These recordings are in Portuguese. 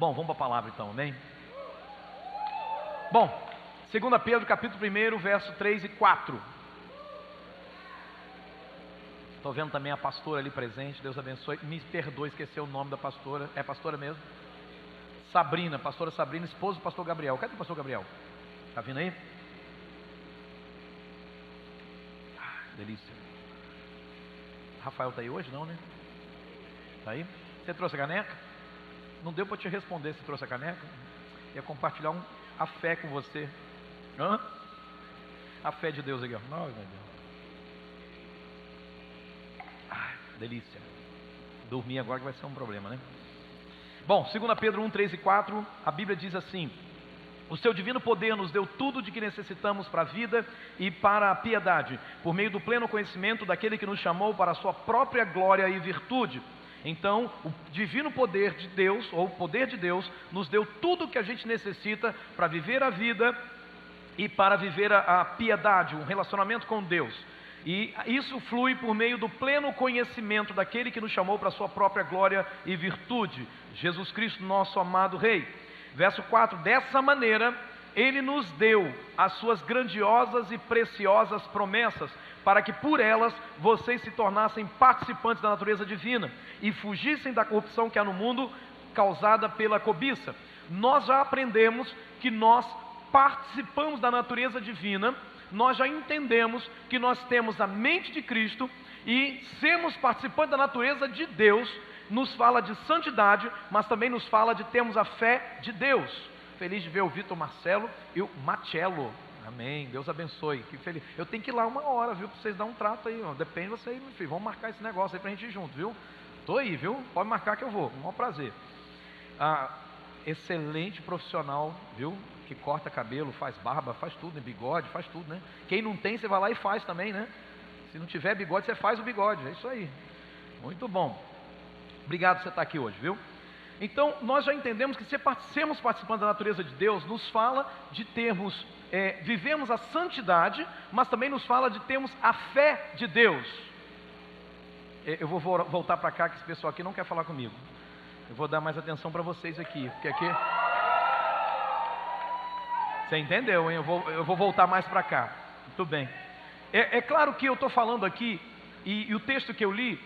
Bom, vamos para a palavra então, amém? Bom, 2 Pedro capítulo 1, verso 3 e 4. Estou vendo também a pastora ali presente, Deus abençoe. Me perdoe, esqueci o nome da pastora. É pastora mesmo? Sabrina, pastora Sabrina, esposa do pastor Gabriel. Cadê o pastor Gabriel? Está vindo aí? Delícia. Rafael está aí hoje? Não, né? Está aí? Você trouxe a caneca? Não deu para te responder se trouxe a caneca? Ia compartilhar a fé com você. Hã? A fé de Deus aqui, ó. Ai, meu Deus. Delícia. Dormir agora que vai ser um problema, né? Bom, 2 Pedro 1, 3 e 4, a Bíblia diz assim: o seu divino poder nos deu tudo de que necessitamos para a vida e para a piedade, por meio do pleno conhecimento daquele que nos chamou para a sua própria glória e virtude. Então, o divino poder de Deus, ou o poder de Deus, nos deu tudo o que a gente necessita para viver a vida e para viver a piedade, um relacionamento com Deus. E isso flui por meio do pleno conhecimento daquele que nos chamou para a sua própria glória e virtude, Jesus Cristo, nosso amado Rei. Verso 4, dessa maneira, Ele nos deu as suas grandiosas e preciosas promessas, para que por elas vocês se tornassem participantes da natureza divina e fugissem da corrupção que há no mundo causada pela cobiça. Nós já aprendemos que nós participamos da natureza divina, nós já entendemos que nós temos a mente de Cristo e sermos participantes da natureza de Deus nos fala de santidade, mas também nos fala de termos a fé de Deus. Feliz de ver o Vitor Marcelo e o Marcelo. Amém, Deus abençoe, que feliz. Eu tenho que ir lá 1 hora, viu, para vocês darem um trato aí, ó. Depende de vocês, meu filho, vamos marcar esse negócio aí para a gente ir junto, viu? Estou aí, viu, pode marcar que eu vou, com o maior prazer. Excelente profissional, viu, que corta cabelo, faz barba, faz tudo, né? Bigode, faz tudo, né? Quem não tem, você vai lá e faz também, né? Se não tiver bigode, você faz o bigode, é isso aí. Muito bom. Obrigado por você estar aqui hoje, viu? Então, nós já entendemos que sermos participantes da natureza de Deus nos fala de termos, vivemos a santidade, mas também nos fala de termos a fé de Deus. Eu vou voltar para cá, que esse pessoal aqui não quer falar comigo. Eu vou dar mais atenção para vocês aqui, porque aqui... Você entendeu, hein? Eu vou voltar mais para cá. Muito bem. É claro que eu estou falando aqui, e o texto que eu li,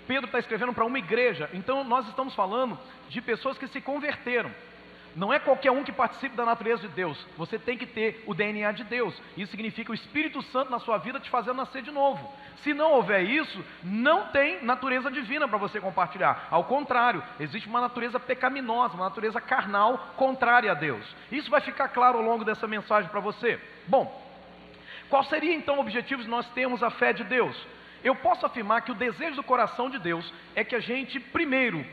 Pedro está escrevendo para uma igreja. Então nós estamos falando de pessoas que se converteram. Não é qualquer um que participe da natureza de Deus. Você tem que ter o DNA de Deus. Isso significa o Espírito Santo na sua vida te fazendo nascer de novo. Se não houver isso, não tem natureza divina para você compartilhar. Ao contrário, existe uma natureza pecaminosa, uma natureza carnal contrária a Deus. Isso vai ficar claro ao longo dessa mensagem para você. Bom, qual seria então o objetivo de nós termos a fé de Deus? Eu posso afirmar que o desejo do coração de Deus é que a gente, primeiro,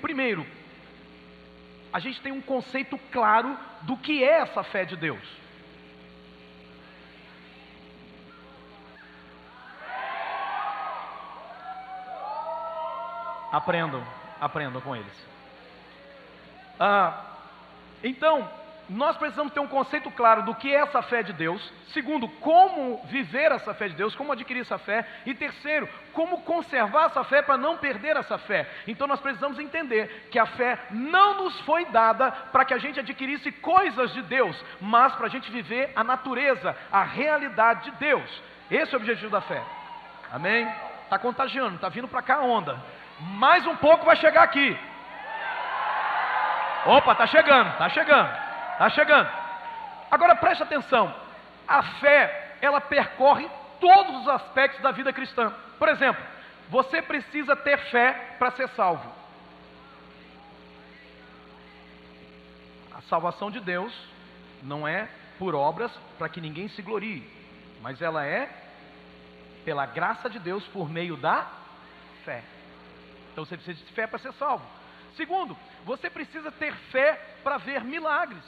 a gente tem um conceito claro do que é essa fé de Deus. Aprendam com eles. Então, nós precisamos ter um conceito claro do que é essa fé de Deus. Segundo, como viver essa fé de Deus, como adquirir essa fé. E terceiro, como conservar essa fé para não perder essa fé. Então nós precisamos entender que a fé não nos foi dada para que a gente adquirisse coisas de Deus, mas para a gente viver a natureza, a realidade de Deus. Esse é o objetivo da fé. Amém? Está contagiando, está vindo para cá a onda. Mais um pouco vai chegar aqui. Opa, está chegando. Agora preste atenção, a fé, ela percorre todos os aspectos da vida cristã. Por exemplo, você precisa ter fé para ser salvo. A salvação de Deus não é por obras para que ninguém se glorie, mas ela é pela graça de Deus por meio da fé. Então você precisa de fé para ser salvo. Segundo, você precisa ter fé para ver milagres.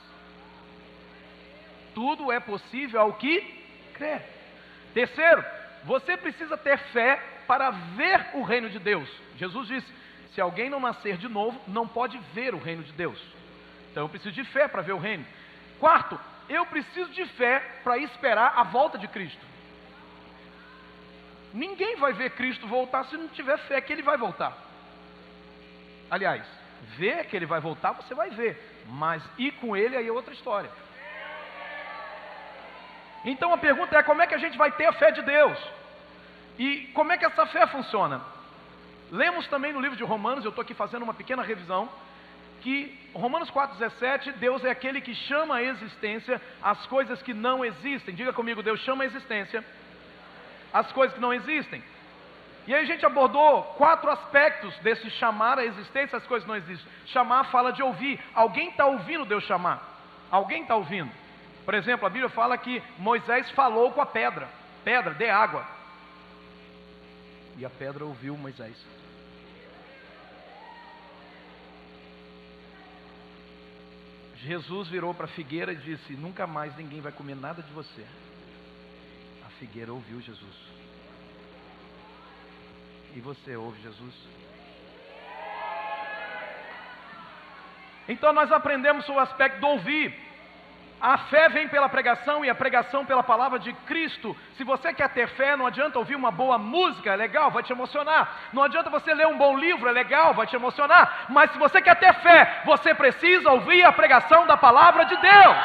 Tudo é possível ao que crer. Terceiro, você precisa ter fé para ver o reino de Deus. Jesus disse, se alguém não nascer de novo, não pode ver o reino de Deus. Então eu preciso de fé para ver o reino. Quarto, eu preciso de fé para esperar a volta de Cristo. Ninguém vai ver Cristo voltar se não tiver fé que Ele vai voltar. Aliás, Ver que ele vai voltar, você vai ver. Mas ir com ele aí é outra história. Então a pergunta é: como é que a gente vai ter a fé de Deus? E como é que essa fé funciona? Lemos também no livro de Romanos, eu estou aqui fazendo uma pequena revisão, que Romanos 4,17, Deus é aquele que chama à existência as coisas que não existem. Diga comigo, Deus chama à existência as coisas que não existem. E aí a gente abordou 4 aspectos desse chamar à existência as coisas que não existem. Chamar fala de ouvir. Alguém está ouvindo Deus chamar. Alguém está ouvindo. Por exemplo, a Bíblia fala que Moisés falou com a pedra. Pedra, dê água. E a pedra ouviu Moisés. Jesus virou para a figueira e disse: nunca mais ninguém vai comer nada de você. A figueira ouviu Jesus. E você ouve Jesus? Então nós aprendemos sobre o aspecto do ouvir. A fé vem pela pregação e a pregação pela palavra de Cristo. Se você quer ter fé, não adianta ouvir uma boa música, é legal, vai te emocionar. Não adianta você ler um bom livro, é legal, vai te emocionar. Mas se você quer ter fé, você precisa ouvir a pregação da palavra de Deus.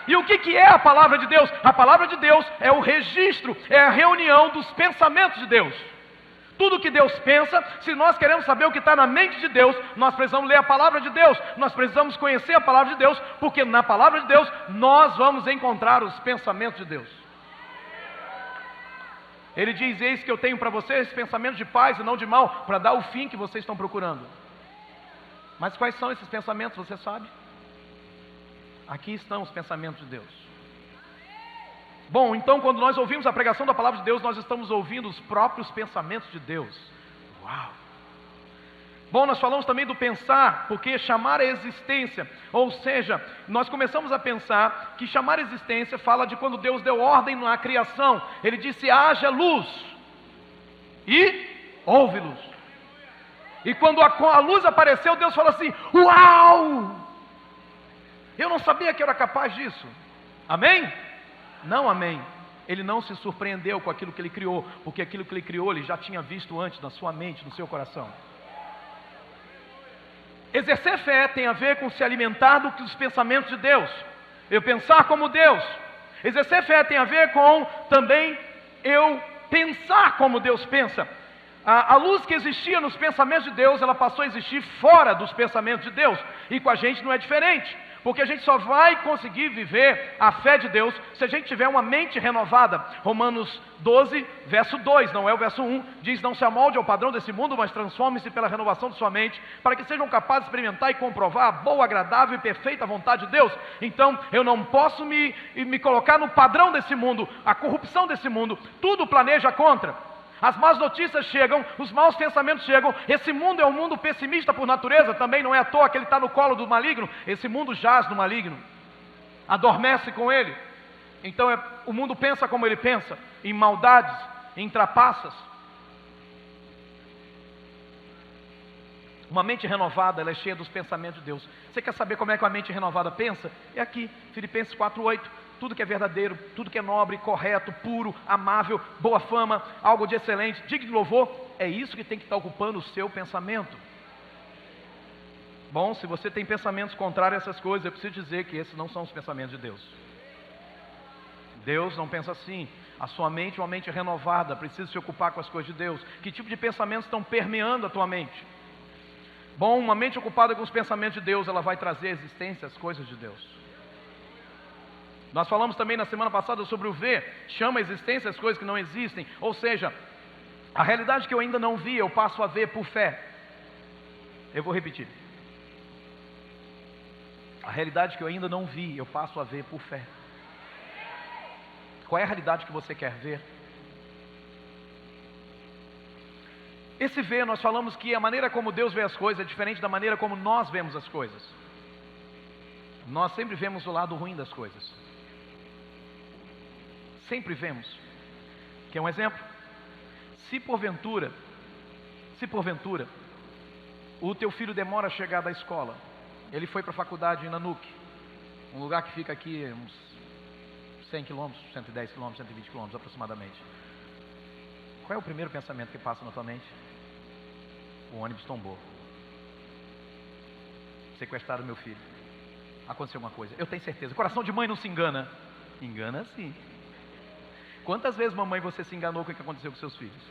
E o que é a palavra de Deus? A palavra de Deus é o registro, é a reunião dos pensamentos de Deus. Tudo que Deus pensa, se nós queremos saber o que está na mente de Deus, nós precisamos ler a palavra de Deus, nós precisamos conhecer a palavra de Deus, porque na palavra de Deus nós vamos encontrar os pensamentos de Deus. Ele diz: eis que eu tenho para vocês pensamentos de paz e não de mal, para dar o fim que vocês estão procurando. Mas quais são esses pensamentos, você sabe? Aqui estão os pensamentos de Deus. Bom, então quando nós ouvimos a pregação da palavra de Deus, nós estamos ouvindo os próprios pensamentos de Deus. Uau! Bom, nós falamos também do pensar, porque chamar a existência, ou seja, nós começamos a pensar que chamar a existência fala de quando Deus deu ordem na criação. Ele disse: haja luz, e houve luz. E quando a luz apareceu, Deus falou assim: uau! Eu não sabia que eu era capaz disso. Amém? Não, amém. Ele não se surpreendeu com aquilo que ele criou, porque aquilo que ele criou, ele já tinha visto antes na sua mente, no seu coração. Exercer fé tem a ver com se alimentar dos pensamentos de Deus. Eu pensar como Deus. Exercer fé tem a ver com também eu pensar como Deus pensa. A luz que existia nos pensamentos de Deus, ela passou a existir fora dos pensamentos de Deus. E com a gente não é diferente. Porque a gente só vai conseguir viver a fé de Deus se a gente tiver uma mente renovada. Romanos 12, verso 2, não é o verso 1, diz: não se amolde ao padrão desse mundo, mas transforme-se pela renovação de sua mente, para que sejam capazes de experimentar e comprovar a boa, agradável e perfeita vontade de Deus. Então eu não posso me colocar no padrão desse mundo, a corrupção desse mundo, tudo planeja contra. As más notícias chegam, os maus pensamentos chegam. Esse mundo é um mundo pessimista por natureza. Também não é à toa que ele está no colo do maligno. Esse mundo jaz no maligno, adormece com ele. Então o mundo pensa como ele pensa, em maldades, em trapaças. Uma mente renovada, ela é cheia dos pensamentos de Deus. Você quer saber como é que a mente renovada pensa? É aqui, Filipenses 4:8. Tudo que é verdadeiro, tudo que é nobre, correto, puro, amável, boa fama, algo de excelente, digno de louvor, é isso que tem que estar ocupando o seu pensamento. Bom, se você tem pensamentos contrários a essas coisas, eu preciso dizer que esses não são os pensamentos de Deus. Deus não pensa assim. A sua mente é uma mente renovada, precisa se ocupar com as coisas de Deus. Que tipo de pensamentos estão permeando a tua mente? Bom, uma mente ocupada com os pensamentos de Deus, ela vai trazer à existência as coisas de Deus. Nós falamos também na semana passada sobre o ver, chama a existência as coisas que não existem. Ou seja, a realidade que eu ainda não vi, eu passo a ver por fé. Eu vou repetir. A realidade que eu ainda não vi, eu passo a ver por fé. Qual é a realidade que você quer ver? Esse ver, nós falamos que a maneira como Deus vê as coisas é diferente da maneira como nós vemos as coisas. Nós sempre vemos o lado ruim das coisas. Sempre vemos. Quer um exemplo? Se porventura, o teu filho demora a chegar da escola, ele foi para a faculdade em Nanuque, um lugar que fica aqui uns 100 quilômetros, 110 quilômetros, 120 quilômetros aproximadamente. Qual é o primeiro pensamento que passa na tua mente? O ônibus tombou. Sequestraram meu filho. Aconteceu uma coisa. Eu tenho certeza. Coração de mãe não se engana. Engana sim. Quantas vezes, mamãe, você se enganou com o que aconteceu com seus filhos?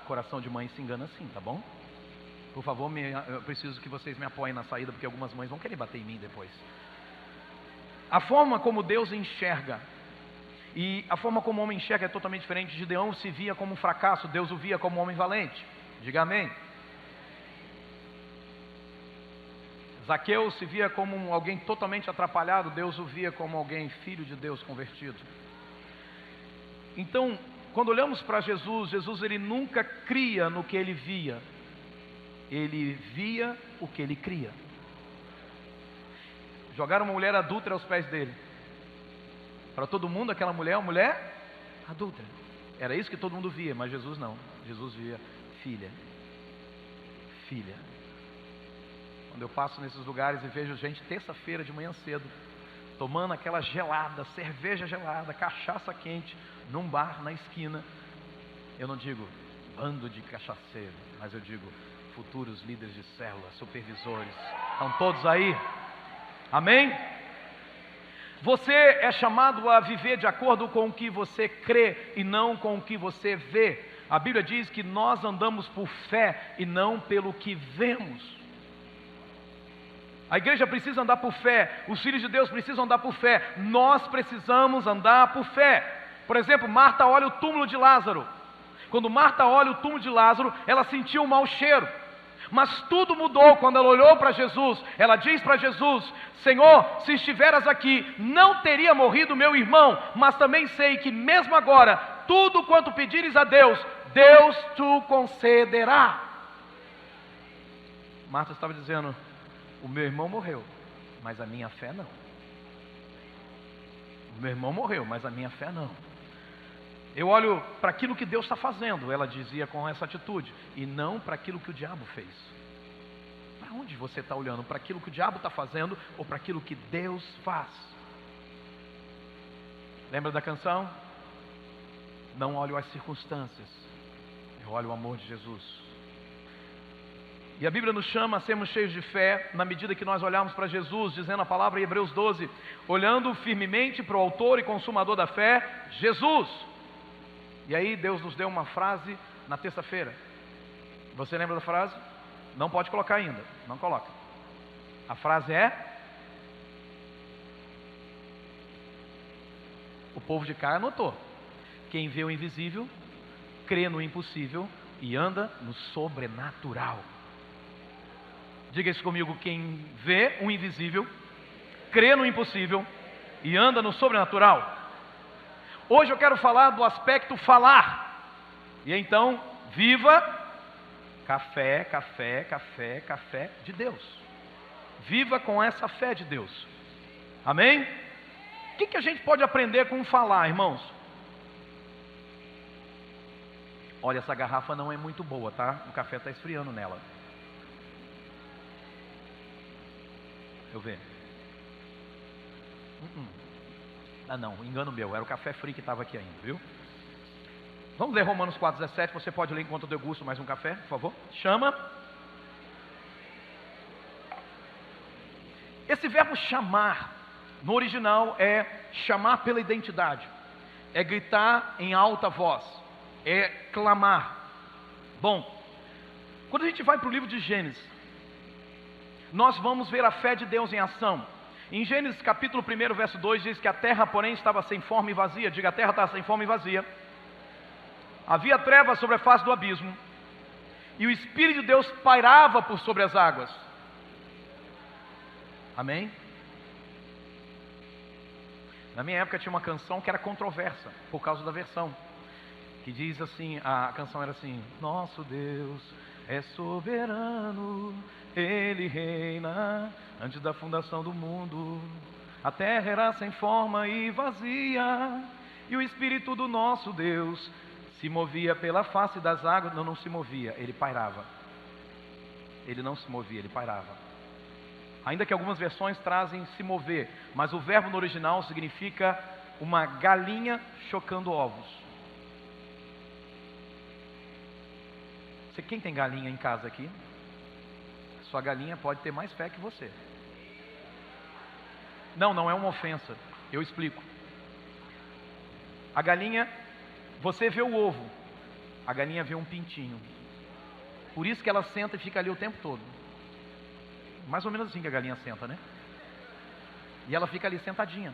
Coração de mãe se engana sim, tá bom? Por favor, eu preciso que vocês me apoiem na saída, porque algumas mães vão querer bater em mim depois. A forma como Deus enxerga, e a forma como o homem enxerga é totalmente diferente. Gideão se via como um fracasso, Deus o via como um homem valente. Diga amém. Zaqueu se via como alguém totalmente atrapalhado, Deus o via como alguém filho de Deus convertido. Então, quando olhamos para Jesus, ele nunca cria no que ele via, ele via o que ele cria. Jogaram uma mulher adúltera aos pés dele. Para todo mundo aquela mulher é uma mulher adúltera. Era isso que todo mundo via, mas Jesus não. Jesus via filha. Filha. Quando eu passo nesses lugares e vejo gente terça-feira de manhã cedo tomando aquela gelada, cerveja gelada, cachaça quente, num bar na esquina, eu não digo bando de cachaceiro, mas eu digo futuros líderes de célula, supervisores. Estão todos aí? Amém? Você é chamado a viver de acordo com o que você crê e não com o que você vê. A Bíblia diz que nós andamos por fé e não pelo que vemos. A igreja precisa andar por fé, os filhos de Deus precisam andar por fé, nós precisamos andar por fé. Por exemplo, Marta olha o túmulo de Lázaro. Quando Marta olha o túmulo de Lázaro, ela sentiu um mau cheiro. Mas tudo mudou quando ela olhou para Jesus. Ela diz para Jesus: Senhor, se estiveras aqui, não teria morrido meu irmão. Mas também sei que mesmo agora, tudo quanto pedires a Deus, Deus te concederá. Marta estava dizendo: o meu irmão morreu, mas a minha fé não. O meu irmão morreu, mas a minha fé não. Eu olho para aquilo que Deus está fazendo, ela dizia com essa atitude, e não para aquilo que o diabo fez. Para onde você está olhando? Para aquilo que o diabo está fazendo ou para aquilo que Deus faz? Lembra da canção? Não olho as circunstâncias, eu olho o amor de Jesus. E a Bíblia nos chama a sermos cheios de fé na medida que nós olharmos para Jesus, dizendo a palavra em Hebreus 12, olhando firmemente para o autor e consumador da fé, Jesus. E aí Deus nos deu uma frase na terça-feira. Você lembra da frase? Não pode colocar ainda, não coloca. A frase é: o povo de cá anotou. Quem vê o invisível, crê no impossível e anda no sobrenatural. Diga isso comigo: quem vê o invisível, crê no impossível e anda no sobrenatural. Hoje eu quero falar do aspecto falar. E então, viva café, café, café, café de Deus. Viva com essa fé de Deus. Amém? O que a gente pode aprender com falar, irmãos? Olha, essa garrafa não é muito boa, tá? O café está esfriando nela. Deixa eu ver. Não, engano meu, era o café frio que estava aqui ainda, viu? Vamos ler Romanos 4,17, você pode ler enquanto eu degusto mais um café, por favor? Chama. Esse verbo chamar, no original é chamar pela identidade, é gritar em alta voz, é clamar. Bom, quando a gente vai para o livro de Gênesis, nós vamos ver a fé de Deus em ação. Em Gênesis capítulo 1, verso 2, diz que a terra, porém, estava sem forma e vazia. Diga: a terra estava sem forma e vazia. Havia trevas sobre a face do abismo, e o Espírito de Deus pairava por sobre as águas. Amém? Na minha época tinha uma canção que era controversa, por causa da versão, que diz assim, a canção era assim: nosso Deus é soberano, Ele reina antes da fundação do mundo. A terra era sem forma e vazia, e o Espírito do nosso Deus se movia pela face das águas. Não se movia, Ele pairava. Ele não se movia, Ele pairava. Ainda que algumas versões trazem se mover, mas o verbo no original significa uma galinha chocando ovos. Quem tem galinha em casa aqui? Sua galinha pode ter mais fé que você. Não é uma ofensa. Eu explico. A galinha, você vê o ovo, a galinha vê um pintinho. Por isso que ela senta e fica ali o tempo todo. Mais ou menos assim que a galinha senta, né? E ela fica ali sentadinha.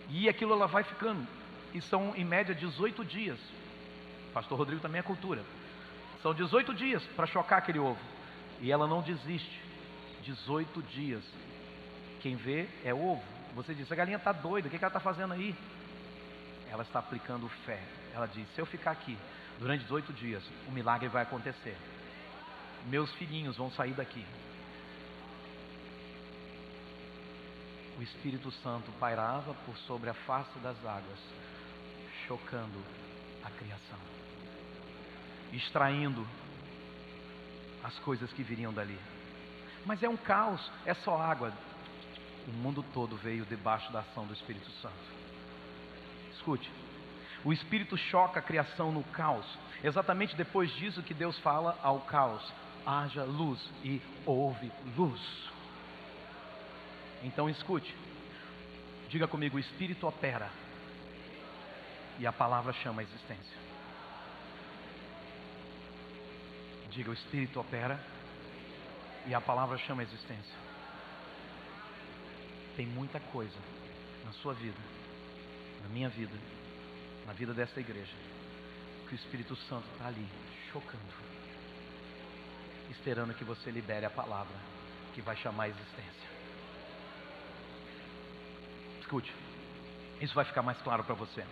E aquilo ela vai ficando. E são em média 18 dias. Pastor Rodrigo também é cultura. São 18 dias para chocar aquele ovo. E ela não desiste. 18 dias. Quem vê é o ovo. Você diz, a galinha está doida, o que ela está fazendo aí? Ela está aplicando fé. Ela diz, se eu ficar aqui durante 18 dias, o milagre vai acontecer. Meus filhinhos vão sair daqui. O Espírito Santo pairava por sobre a face das águas, chocando a criação, extraindo as coisas que viriam dali. Mas é um caos, é só água. O mundo todo veio debaixo da ação do Espírito Santo. Escute, o Espírito choca a criação no caos. Exatamente depois disso que Deus fala ao caos: haja luz, e houve luz. Então escute, diga comigo: o Espírito opera e a palavra chama a existência. Diga: o Espírito opera e a palavra chama a existência. Tem muita coisa na sua vida, na minha vida, na vida dessa igreja, que o Espírito Santo está ali, chocando, esperando que você libere a palavra que vai chamar a existência. Escute, isso vai ficar mais claro para você.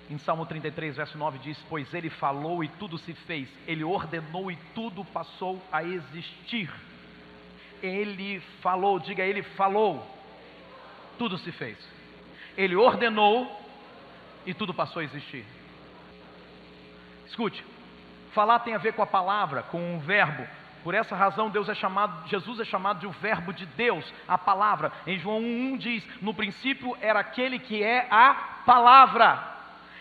Em Salmo 33, verso 9 diz: pois ele falou e tudo se fez, ele ordenou e tudo passou a existir. Ele falou, diga: ele falou, tudo se fez. Ele ordenou e tudo passou a existir. Escute, falar tem a ver com a palavra, com um verbo. Por essa razão Jesus é chamado de o verbo de Deus, a palavra. Em João 1:1 diz: no princípio era aquele que é a palavra,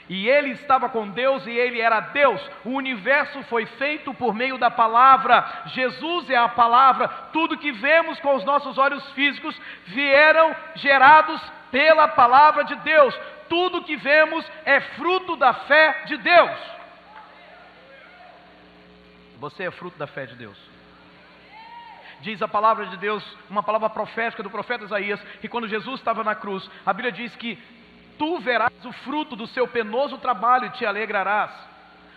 e ele estava com Deus e ele era Deus. O universo foi feito por meio da palavra. Jesus é a palavra. Tudo que vemos com os nossos olhos físicos vieram gerados pela palavra de Deus. Tudo que vemos é fruto da fé de Deus. Você é fruto da fé de Deus. Diz a palavra de Deus, uma palavra profética do profeta Isaías, que quando Jesus estava na cruz, a Bíblia diz que tu verás o fruto do seu penoso trabalho e te alegrarás.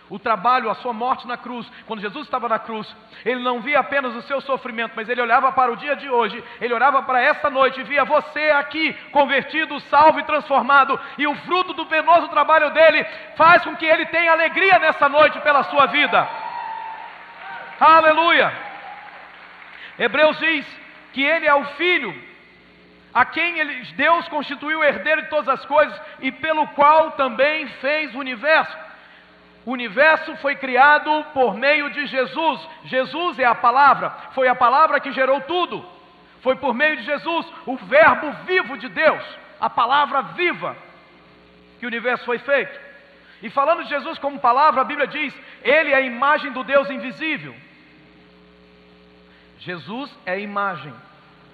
O trabalho, a sua morte na cruz. Quando Jesus estava na cruz, ele não via apenas o seu sofrimento, mas ele olhava para o dia de hoje, ele olhava para esta noite e via você aqui, convertido, salvo e transformado. E o fruto do penoso trabalho dele faz com que ele tenha alegria nessa noite pela sua vida. Aleluia! Hebreus diz que ele é o Filho a quem Deus constituiu herdeiro de todas as coisas e pelo qual também fez o universo. O universo foi criado por meio de Jesus. Jesus é a palavra, foi a palavra que gerou tudo. Foi por meio de Jesus, o verbo vivo de Deus, a palavra viva, que o universo foi feito. E falando de Jesus como palavra, a Bíblia diz: ele é a imagem do Deus invisível. Jesus é a imagem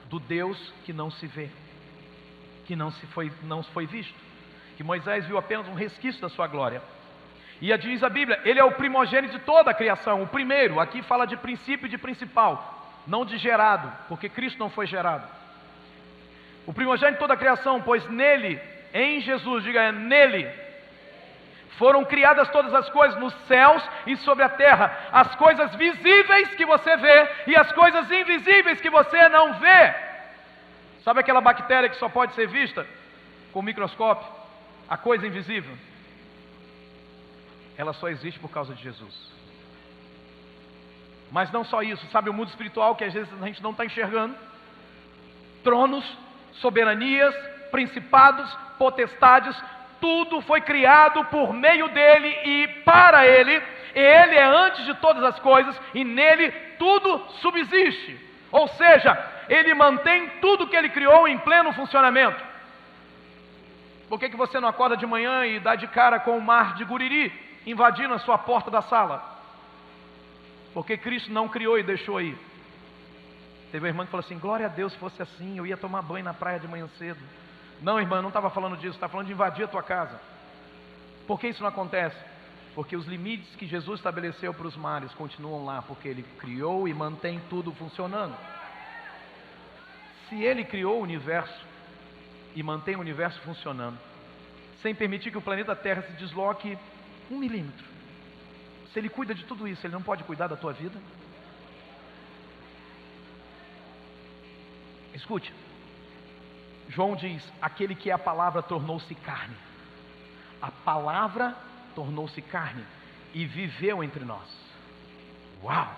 do Deus que não se vê, que não foi visto, que Moisés viu apenas um resquício da sua glória. E diz a Bíblia, ele é o primogênito de toda a criação, o primeiro. Aqui fala de princípio e de principal, não de gerado, porque Cristo não foi gerado. O primogênito de toda a criação, pois nele, em Jesus, diga, nele, foram criadas todas as coisas nos céus e sobre a terra, as coisas visíveis que você vê e as coisas invisíveis que você não vê. Sabe aquela bactéria que só pode ser vista com o microscópio? A coisa invisível. Ela só existe por causa de Jesus. Mas não só isso, sabe o mundo espiritual que às vezes a gente não está enxergando? Tronos, soberanias, principados, potestades, tudo foi criado por meio dele e para ele. Ele é antes de todas as coisas e nele tudo subsiste. Ou seja, ele mantém tudo que ele criou em pleno funcionamento. Por que você não acorda de manhã e dá de cara com o mar de Guriri invadindo a sua porta da sala? Porque Cristo não criou e deixou aí. Teve uma irmã que falou assim: glória a Deus, se fosse assim, eu ia tomar banho na praia de manhã cedo. Não, irmã, não estava falando disso, estava falando de invadir a tua casa. Por que isso não acontece? Porque os limites que Jesus estabeleceu para os mares continuam lá, porque Ele criou e mantém tudo funcionando. Se Ele criou o universo e mantém o universo funcionando, sem permitir que o planeta Terra se desloque 1 milímetro, se Ele cuida de tudo isso, Ele não pode cuidar da tua vida? Escute, João diz: aquele que é a palavra tornou-se carne. A palavra tornou-se carne e viveu entre nós. Uau!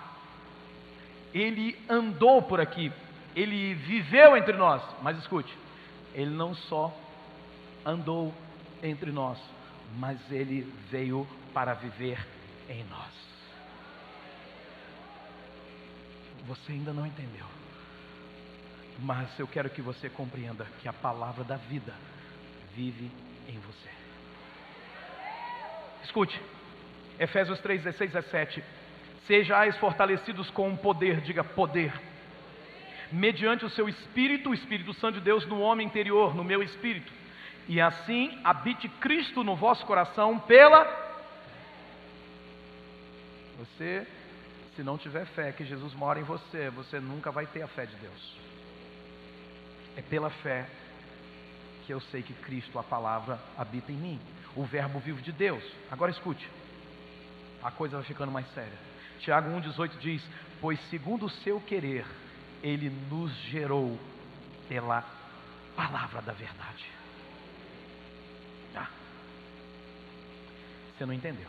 Ele andou por aqui, Ele viveu entre nós. Mas escute, Ele não só andou entre nós, mas Ele veio para viver em nós. Você ainda não entendeu, mas eu quero que você compreenda que a palavra da vida vive em você. Escute, Efésios 3, 16, 17. Sejais fortalecidos com poder, diga poder, mediante o seu Espírito, o Espírito Santo de Deus no homem interior, no meu espírito. E assim habite Cristo no vosso coração pela... Você, se não tiver fé que Jesus mora em você, você nunca vai ter a fé de Deus. É pela fé que eu sei que Cristo, a palavra, habita em mim, o verbo vivo de Deus. Agora escute, a coisa vai ficando mais séria. Tiago 1,18 diz: pois segundo o seu querer, Ele nos gerou pela palavra da verdade. Você não entendeu.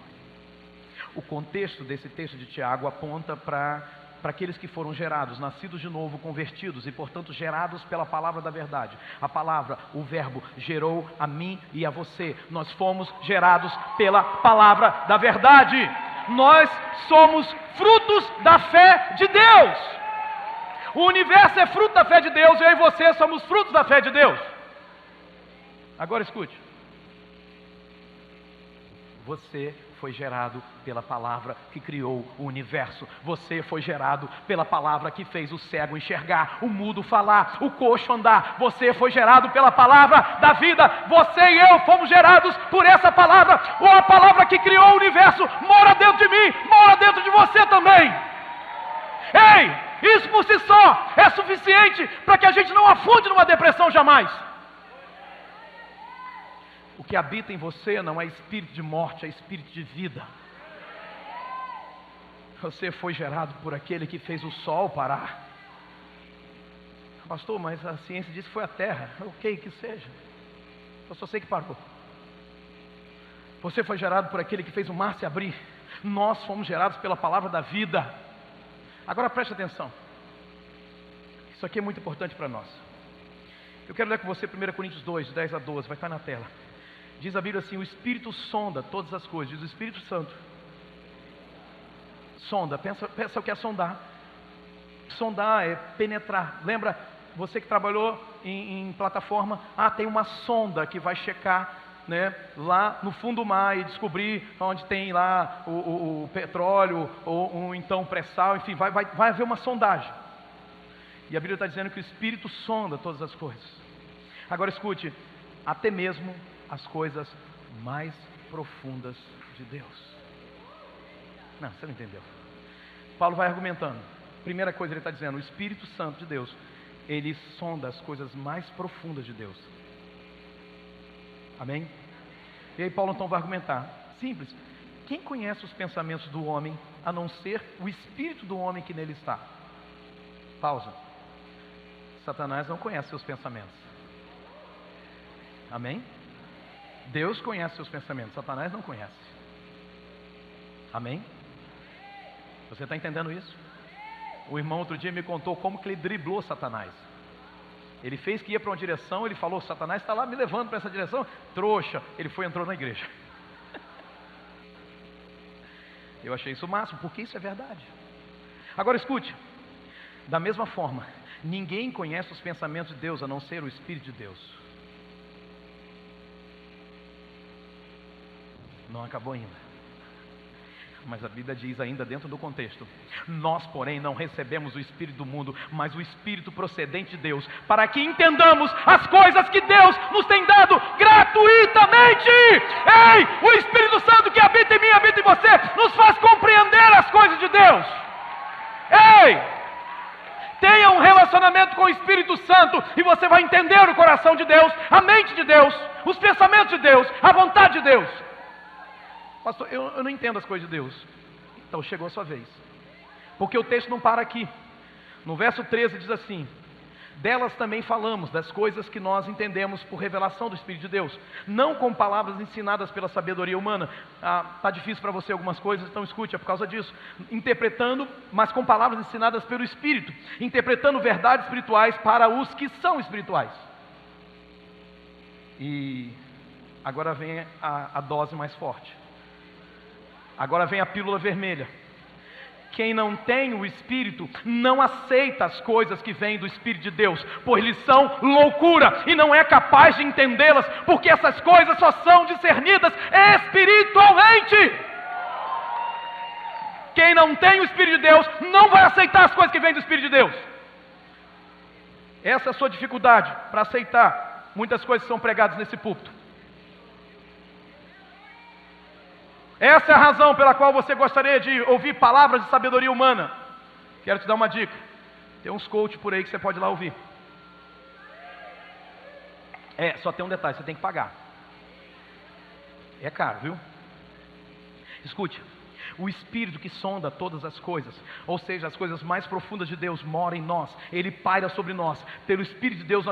O contexto desse texto de Tiago aponta para aqueles que foram gerados, nascidos de novo, convertidos e portanto gerados pela palavra da verdade. A palavra, o verbo, gerou a mim e a você. Nós fomos gerados pela palavra da verdade. Nós somos frutos da fé de Deus. O universo é fruto da fé de Deus, eu e você somos frutos da fé de Deus. Agora escute. Você foi gerado pela palavra que criou o universo. Você foi gerado pela palavra que fez o cego enxergar, o mudo falar, o coxo andar. Você foi gerado pela palavra da vida. Você e eu fomos gerados por essa palavra. Ou a palavra que criou o universo mora dentro de mim, mora dentro de você também. Ei, isso por si só é suficiente para que a gente não afunde numa depressão jamais. O que habita em você não é espírito de morte, é espírito de vida. Você foi gerado por aquele que fez o sol parar. Pastor, mas a ciência diz que foi a terra. Ok, que seja. Eu só sei que parou. Você foi gerado por aquele que fez o mar se abrir. Nós fomos gerados pela palavra da vida. Agora preste atenção. Isso aqui é muito importante para nós. Eu quero ler com você 1 Coríntios 2, de 10 a 12. Vai estar na tela. Diz a Bíblia assim: o Espírito sonda todas as coisas. Diz o Espírito Santo. Sonda, pensa o que é sondar. Sondar é penetrar. Lembra, você que trabalhou em plataforma, tem uma sonda que vai checar, né, lá no fundo do mar e descobrir onde tem lá o petróleo, ou então pré-sal, enfim, vai haver uma sondagem. E a Bíblia está dizendo que o Espírito sonda todas as coisas. Agora escute, até mesmo as coisas mais profundas de Deus. Não, você não entendeu. Paulo vai argumentando. Primeira coisa, ele está dizendo: o Espírito Santo de Deus, ele sonda as coisas mais profundas de Deus. Amém? E aí Paulo então vai argumentar. Simples. Quem conhece os pensamentos do homem, a não ser o espírito do homem que nele está? Pausa. Satanás não conhece seus pensamentos. Amém? Deus conhece seus pensamentos, Satanás não conhece. Amém? Você está entendendo isso? O irmão outro dia me contou como que ele driblou Satanás. Ele fez que ia para uma direção, ele falou: Satanás está lá me levando para essa direção. Trouxa, ele entrou na igreja. Eu achei isso o máximo, porque isso é verdade. Agora escute, da mesma forma, ninguém conhece os pensamentos de Deus a não ser o Espírito de Deus. Não acabou ainda. Mas a Bíblia diz ainda dentro do contexto: nós, porém, não recebemos o Espírito do mundo, mas o Espírito procedente de Deus, para que entendamos as coisas que Deus nos tem dado gratuitamente. Ei, o Espírito Santo que habita em mim, habita em você, nos faz compreender as coisas de Deus. Ei, tenha um relacionamento com o Espírito Santo e você vai entender o coração de Deus, a mente de Deus, os pensamentos de Deus, a vontade de Deus. Pastor, eu não entendo as coisas de Deus. Então chegou a sua vez. Porque o texto não para aqui. No verso 13 diz assim: delas também falamos, das coisas que nós entendemos por revelação do Espírito de Deus, não com palavras ensinadas pela sabedoria humana. Está difícil para você algumas coisas, então escute, é por causa disso. Interpretando, mas com palavras ensinadas pelo Espírito, interpretando verdades espirituais para os que são espirituais. E agora vem a dose mais forte. Agora vem a pílula vermelha. Quem não tem o Espírito não aceita as coisas que vêm do Espírito de Deus, pois lhes são loucura e não é capaz de entendê-las, porque essas coisas só são discernidas espiritualmente. Quem não tem o Espírito de Deus não vai aceitar as coisas que vêm do Espírito de Deus. Essa é a sua dificuldade para aceitar muitas coisas que são pregadas nesse púlpito. Essa é a razão pela qual você gostaria de ouvir palavras de sabedoria humana. Quero te dar uma dica. Tem uns coach por aí que você pode ir lá ouvir. Só tem um detalhe, você tem que pagar. É caro, viu? Escute, o Espírito que sonda todas as coisas, ou seja, as coisas mais profundas de Deus, mora em nós. Ele paira sobre nós. Pelo Espírito de Deus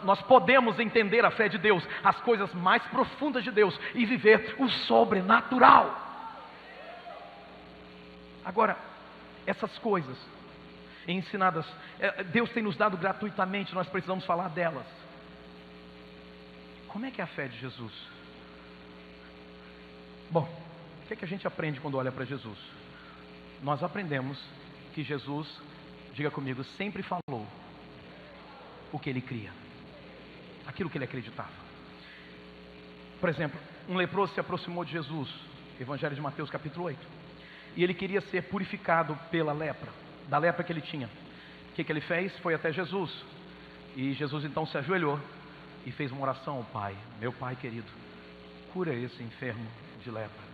nós podemos entender a fé de Deus, as coisas mais profundas de Deus, e viver o sobrenatural. Agora, essas coisas ensinadas, Deus tem nos dado gratuitamente, nós precisamos falar delas. Como é que é a fé de Jesus? Bom, o que a gente aprende quando olha para Jesus? Nós aprendemos que Jesus, diga comigo, sempre falou o que ele cria, aquilo que ele acreditava. Por exemplo, um leproso se aproximou de Jesus, Evangelho de Mateus capítulo 8, e ele queria ser purificado pela lepra, da lepra que ele tinha. O que ele fez? Foi até Jesus, e Jesus então se ajoelhou e fez uma oração ao Pai: meu Pai querido, cura esse enfermo de lepra.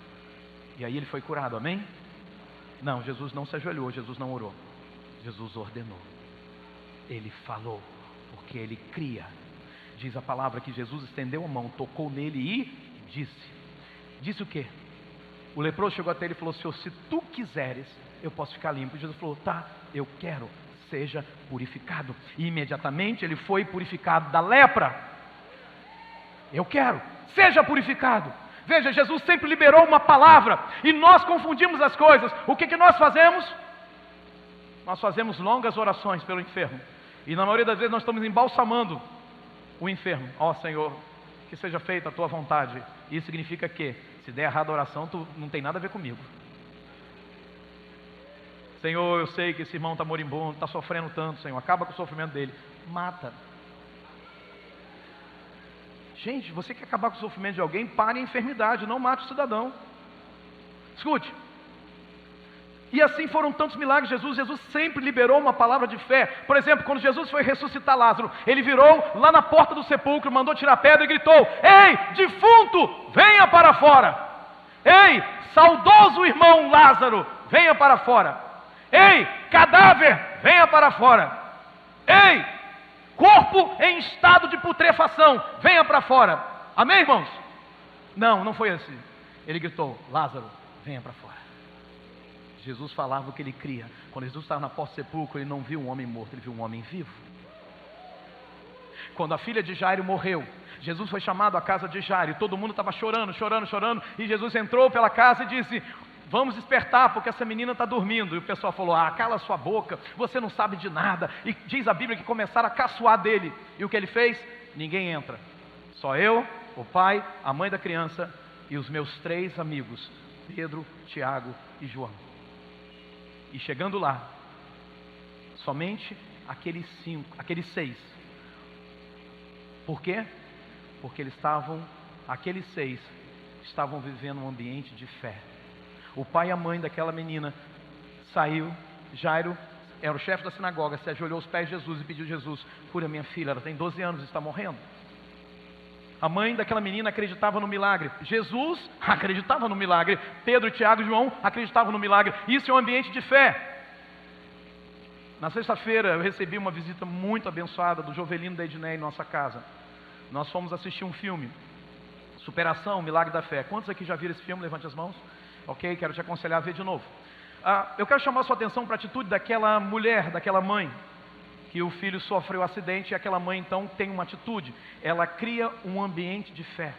E aí ele foi curado, amém? Não, Jesus não se ajoelhou, Jesus não orou. Jesus ordenou. Ele falou, porque ele cria. Diz a palavra que Jesus estendeu a mão, tocou nele e disse. Disse o quê? O leproso chegou até ele e falou: Senhor, se tu quiseres, eu posso ficar limpo. E Jesus falou: tá, eu quero, seja purificado. E imediatamente ele foi purificado da lepra. Eu quero, seja purificado. Veja, Jesus sempre liberou uma palavra e nós confundimos as coisas. O que nós fazemos? Nós fazemos longas orações pelo enfermo, e na maioria das vezes nós estamos embalsamando o enfermo. Ó Senhor, que seja feita a tua vontade. Isso significa que, se der errado a oração, tu não tem nada a ver comigo. Senhor, eu sei que esse irmão está moribundo, está sofrendo tanto, Senhor, acaba com o sofrimento dele. Mata. Gente, você quer acabar com o sofrimento de alguém? Pare a enfermidade, não mate o cidadão. Escute. E assim foram tantos milagres de Jesus. Jesus sempre liberou uma palavra de fé. Por exemplo, quando Jesus foi ressuscitar Lázaro, ele virou lá na porta do sepulcro, mandou tirar a pedra e gritou: ei, defunto, venha para fora. Ei, saudoso irmão Lázaro, venha para fora. Ei, cadáver, venha para fora. Ei, corpo em estado de putrefação, venha para fora. Amém, irmãos? Não foi assim. Ele gritou: Lázaro, venha para fora. Jesus falava o que ele cria. Quando Jesus estava na porta do sepulcro, ele não viu um homem morto, ele viu um homem vivo. Quando a filha de Jairo morreu, Jesus foi chamado à casa de Jairo, e todo mundo estava chorando, e Jesus entrou pela casa e disse: vamos despertar, porque essa menina está dormindo. E o pessoal falou: cala sua boca, você não sabe de nada. E diz a Bíblia que começaram a caçoar dele. E o que ele fez? Ninguém entra, só eu, o pai, a mãe da criança e os meus 3 amigos, Pedro, Tiago e João. E chegando lá, somente aqueles 6. Por quê? Porque aqueles 6 estavam vivendo um ambiente de fé. O pai e a mãe daquela menina saiu. Jairo era o chefe da sinagoga, se ajoelhou aos pés de Jesus e pediu: Jesus, cura minha filha, ela tem 12 anos e está morrendo. A mãe daquela menina acreditava no milagre. Jesus acreditava no milagre. Pedro, Tiago e João acreditavam no milagre. Isso é um ambiente de fé. Na sexta-feira eu recebi uma visita muito abençoada do Jovelino da Edneia em nossa casa. Nós fomos assistir um filme, Superação, Milagre da Fé. Quantos aqui já viram esse filme? Levante as mãos. Ok, quero te aconselhar a ver de novo. Eu quero chamar a sua atenção para a atitude daquela mulher, daquela mãe, que o filho sofreu um acidente e aquela mãe então tem uma atitude. Ela cria um ambiente de fé.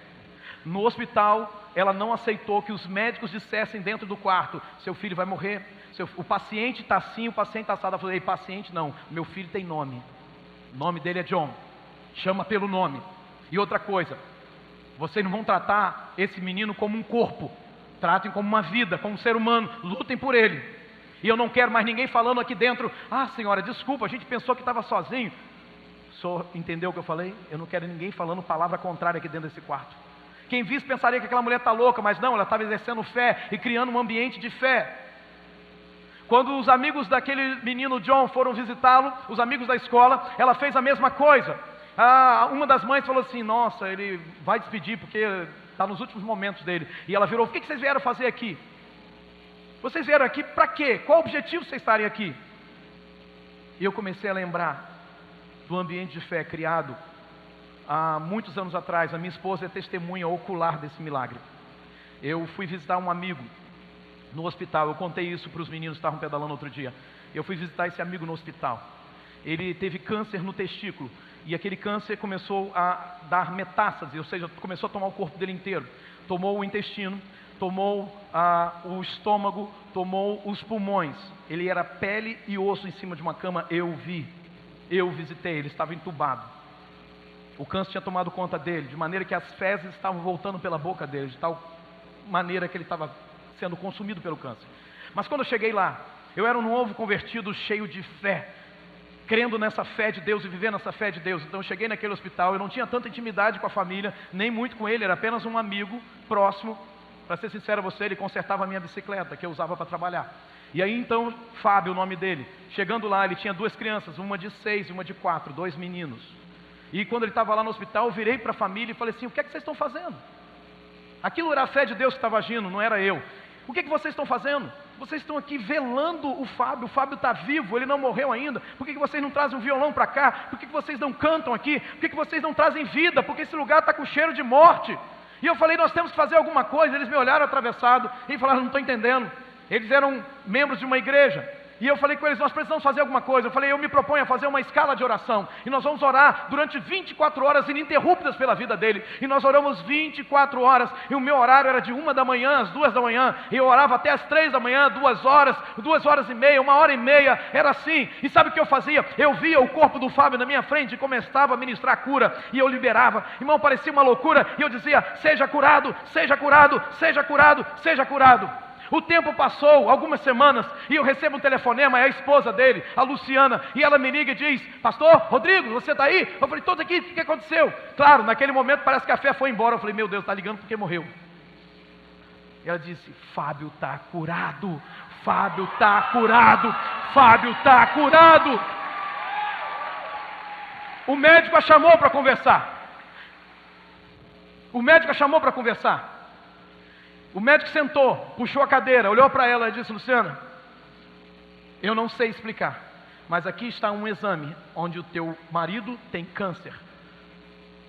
No hospital, ela não aceitou que os médicos dissessem dentro do quarto: seu filho vai morrer, o paciente está assim, o paciente está assado. Ela falou: ei, paciente não, meu filho tem nome, o nome dele é John, chama pelo nome. E outra coisa, vocês não vão tratar esse menino como um corpo, tratem como uma vida, como um ser humano, lutem por ele. E eu não quero mais ninguém falando aqui dentro: ah, senhora, desculpa, a gente pensou que estava sozinho. O senhor entendeu o que eu falei? Eu não quero ninguém falando palavra contrária aqui dentro desse quarto. Quem visse pensaria que aquela mulher está louca, mas não, ela estava exercendo fé e criando um ambiente de fé. Quando os amigos daquele menino John foram visitá-lo, os amigos da escola, ela fez a mesma coisa. Uma das mães falou assim: nossa, ele vai despedir porque está nos últimos momentos dele. E ela virou: o que vocês vieram fazer aqui? Vocês vieram aqui para quê? Qual o objetivo de vocês estarem aqui? E eu comecei a lembrar do ambiente de fé criado há muitos anos atrás. A minha esposa é testemunha ocular desse milagre. Eu fui visitar um amigo no hospital. Eu contei isso para os meninos que estavam pedalando outro dia. Eu fui visitar esse amigo no hospital. Ele teve câncer no testículo. E aquele câncer começou a dar metástase, ou seja, começou a tomar o corpo dele inteiro. Tomou o intestino, tomou o estômago, tomou os pulmões. Ele era pele e osso em cima de uma cama. Eu vi, eu visitei, ele estava entubado. O câncer tinha tomado conta dele, de maneira que as fezes estavam voltando pela boca dele, de tal maneira que ele estava sendo consumido pelo câncer. Mas quando eu cheguei lá, eu era um novo convertido, cheio de fé, crendo nessa fé de Deus e vivendo essa fé de Deus. Então eu cheguei naquele hospital, eu não tinha tanta intimidade com a família, nem muito com ele, era apenas um amigo próximo. Para ser sincero a você, ele consertava a minha bicicleta, que eu usava para trabalhar. E aí então, Fábio, o nome dele, chegando lá, ele tinha 2 crianças, uma de 6 e uma de 4, 2 meninos. E quando ele estava lá no hospital, eu virei para a família e falei assim: o que é que vocês estão fazendo? Aquilo era a fé de Deus que estava agindo, não era eu. O que é que vocês estão fazendo? Vocês estão aqui velando o Fábio está vivo, ele não morreu ainda. Por que vocês não trazem um violão para cá? Por que vocês não cantam aqui? Por que vocês não trazem vida? Porque esse lugar está com cheiro de morte. E eu falei: nós temos que fazer alguma coisa. Eles me olharam atravessado e falaram: não estou entendendo. Eles eram membros de uma igreja. E eu falei com eles: nós precisamos fazer alguma coisa. Eu falei: eu me proponho a fazer uma escala de oração. E nós vamos orar durante 24 horas ininterruptas pela vida dele. E nós oramos 24 horas. E o meu horário era de 1 da manhã às 2 da manhã. E eu orava até às 3 da manhã, 2 horas, 2 horas e meia, 1h30. Era assim. E sabe o que eu fazia? Eu via o corpo do Fábio na minha frente e começava a ministrar a cura. E eu liberava. Irmão, parecia uma loucura. E eu dizia: seja curado, seja curado, seja curado, seja curado. O tempo passou, algumas semanas, e eu recebo um telefonema, é a esposa dele, a Luciana, e ela me liga e diz: pastor Rodrigo, você está aí? Eu falei: estou aqui, o que aconteceu? Claro, naquele momento parece que a fé foi embora. Eu falei: meu Deus, está ligando porque morreu. E ela disse: Fábio está curado, Fábio está curado, Fábio está curado. O médico a chamou para conversar. O médico a chamou para conversar. O médico sentou, puxou a cadeira, olhou para ela e disse: Luciana, eu não sei explicar, mas aqui está um exame onde o teu marido tem câncer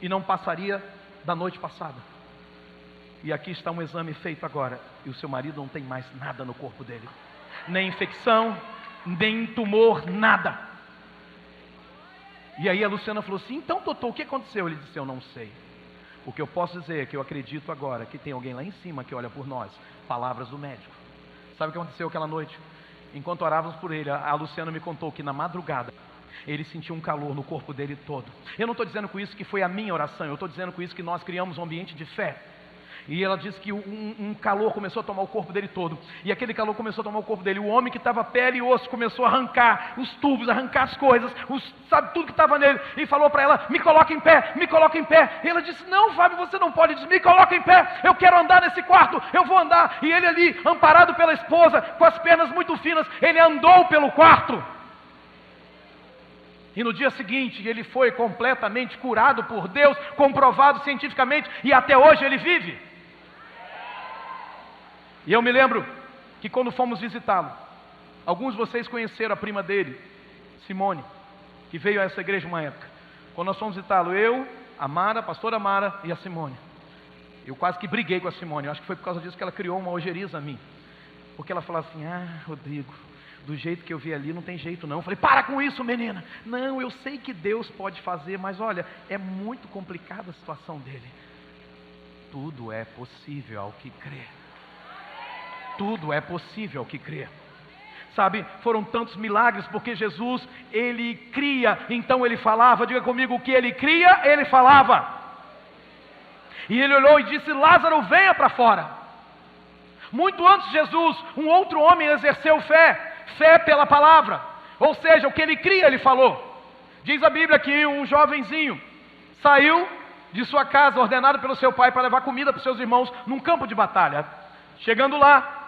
e não passaria da noite passada. E aqui está um exame feito agora e o seu marido não tem mais nada no corpo dele, nem infecção, nem tumor, nada. E aí a Luciana falou assim: então doutor, o que aconteceu? Ele disse: eu não sei. O que eu posso dizer é que eu acredito agora que tem alguém lá em cima que olha por nós. Palavras do médico. Sabe o que aconteceu aquela noite? Enquanto orávamos por ele, a Luciana me contou que na madrugada ele sentiu um calor no corpo dele todo. Eu não estou dizendo com isso que foi a minha oração, eu estou dizendo com isso que nós criamos um ambiente de fé. E ela disse que um calor começou a tomar o corpo dele todo. E aquele calor começou a tomar o corpo dele. O homem que estava pele e osso começou a arrancar os tubos, arrancar as coisas, sabe, tudo que estava nele. E falou para ela, me coloca em pé, me coloca em pé. E ela disse, não, Fábio, você não pode. Ele disse, me coloca em pé, eu quero andar nesse quarto, eu vou andar. E ele ali, amparado pela esposa, com as pernas muito finas, ele andou pelo quarto. E no dia seguinte ele foi completamente curado por Deus, comprovado cientificamente, e até hoje ele vive. E eu me lembro que quando fomos visitá-lo, alguns de vocês conheceram a prima dele, Simone, que veio a essa igreja uma época. Quando nós fomos visitá-lo, eu, a Mara, a pastora Mara e a Simone. Eu quase que briguei com a Simone, eu acho que foi por causa disso que ela criou uma ojeriza a mim. Porque ela falou assim, Rodrigo, do jeito que eu vi ali não tem jeito não. Eu falei, para com isso, menina. Não, eu sei que Deus pode fazer, mas olha, é muito complicada a situação dele. Tudo é possível ao que crê. Tudo é possível ao que crê. Sabe, foram tantos milagres porque Jesus, ele cria, então ele falava. Diga comigo, o que ele cria, ele falava. E ele olhou e disse, Lázaro, venha para fora. Muito antes de Jesus, um outro homem exerceu fé pela palavra. Ou seja, o que ele cria, ele falou. Diz a Bíblia que um jovenzinho saiu de sua casa, ordenado pelo seu pai, para levar comida para os seus irmãos num campo de batalha. Chegando lá,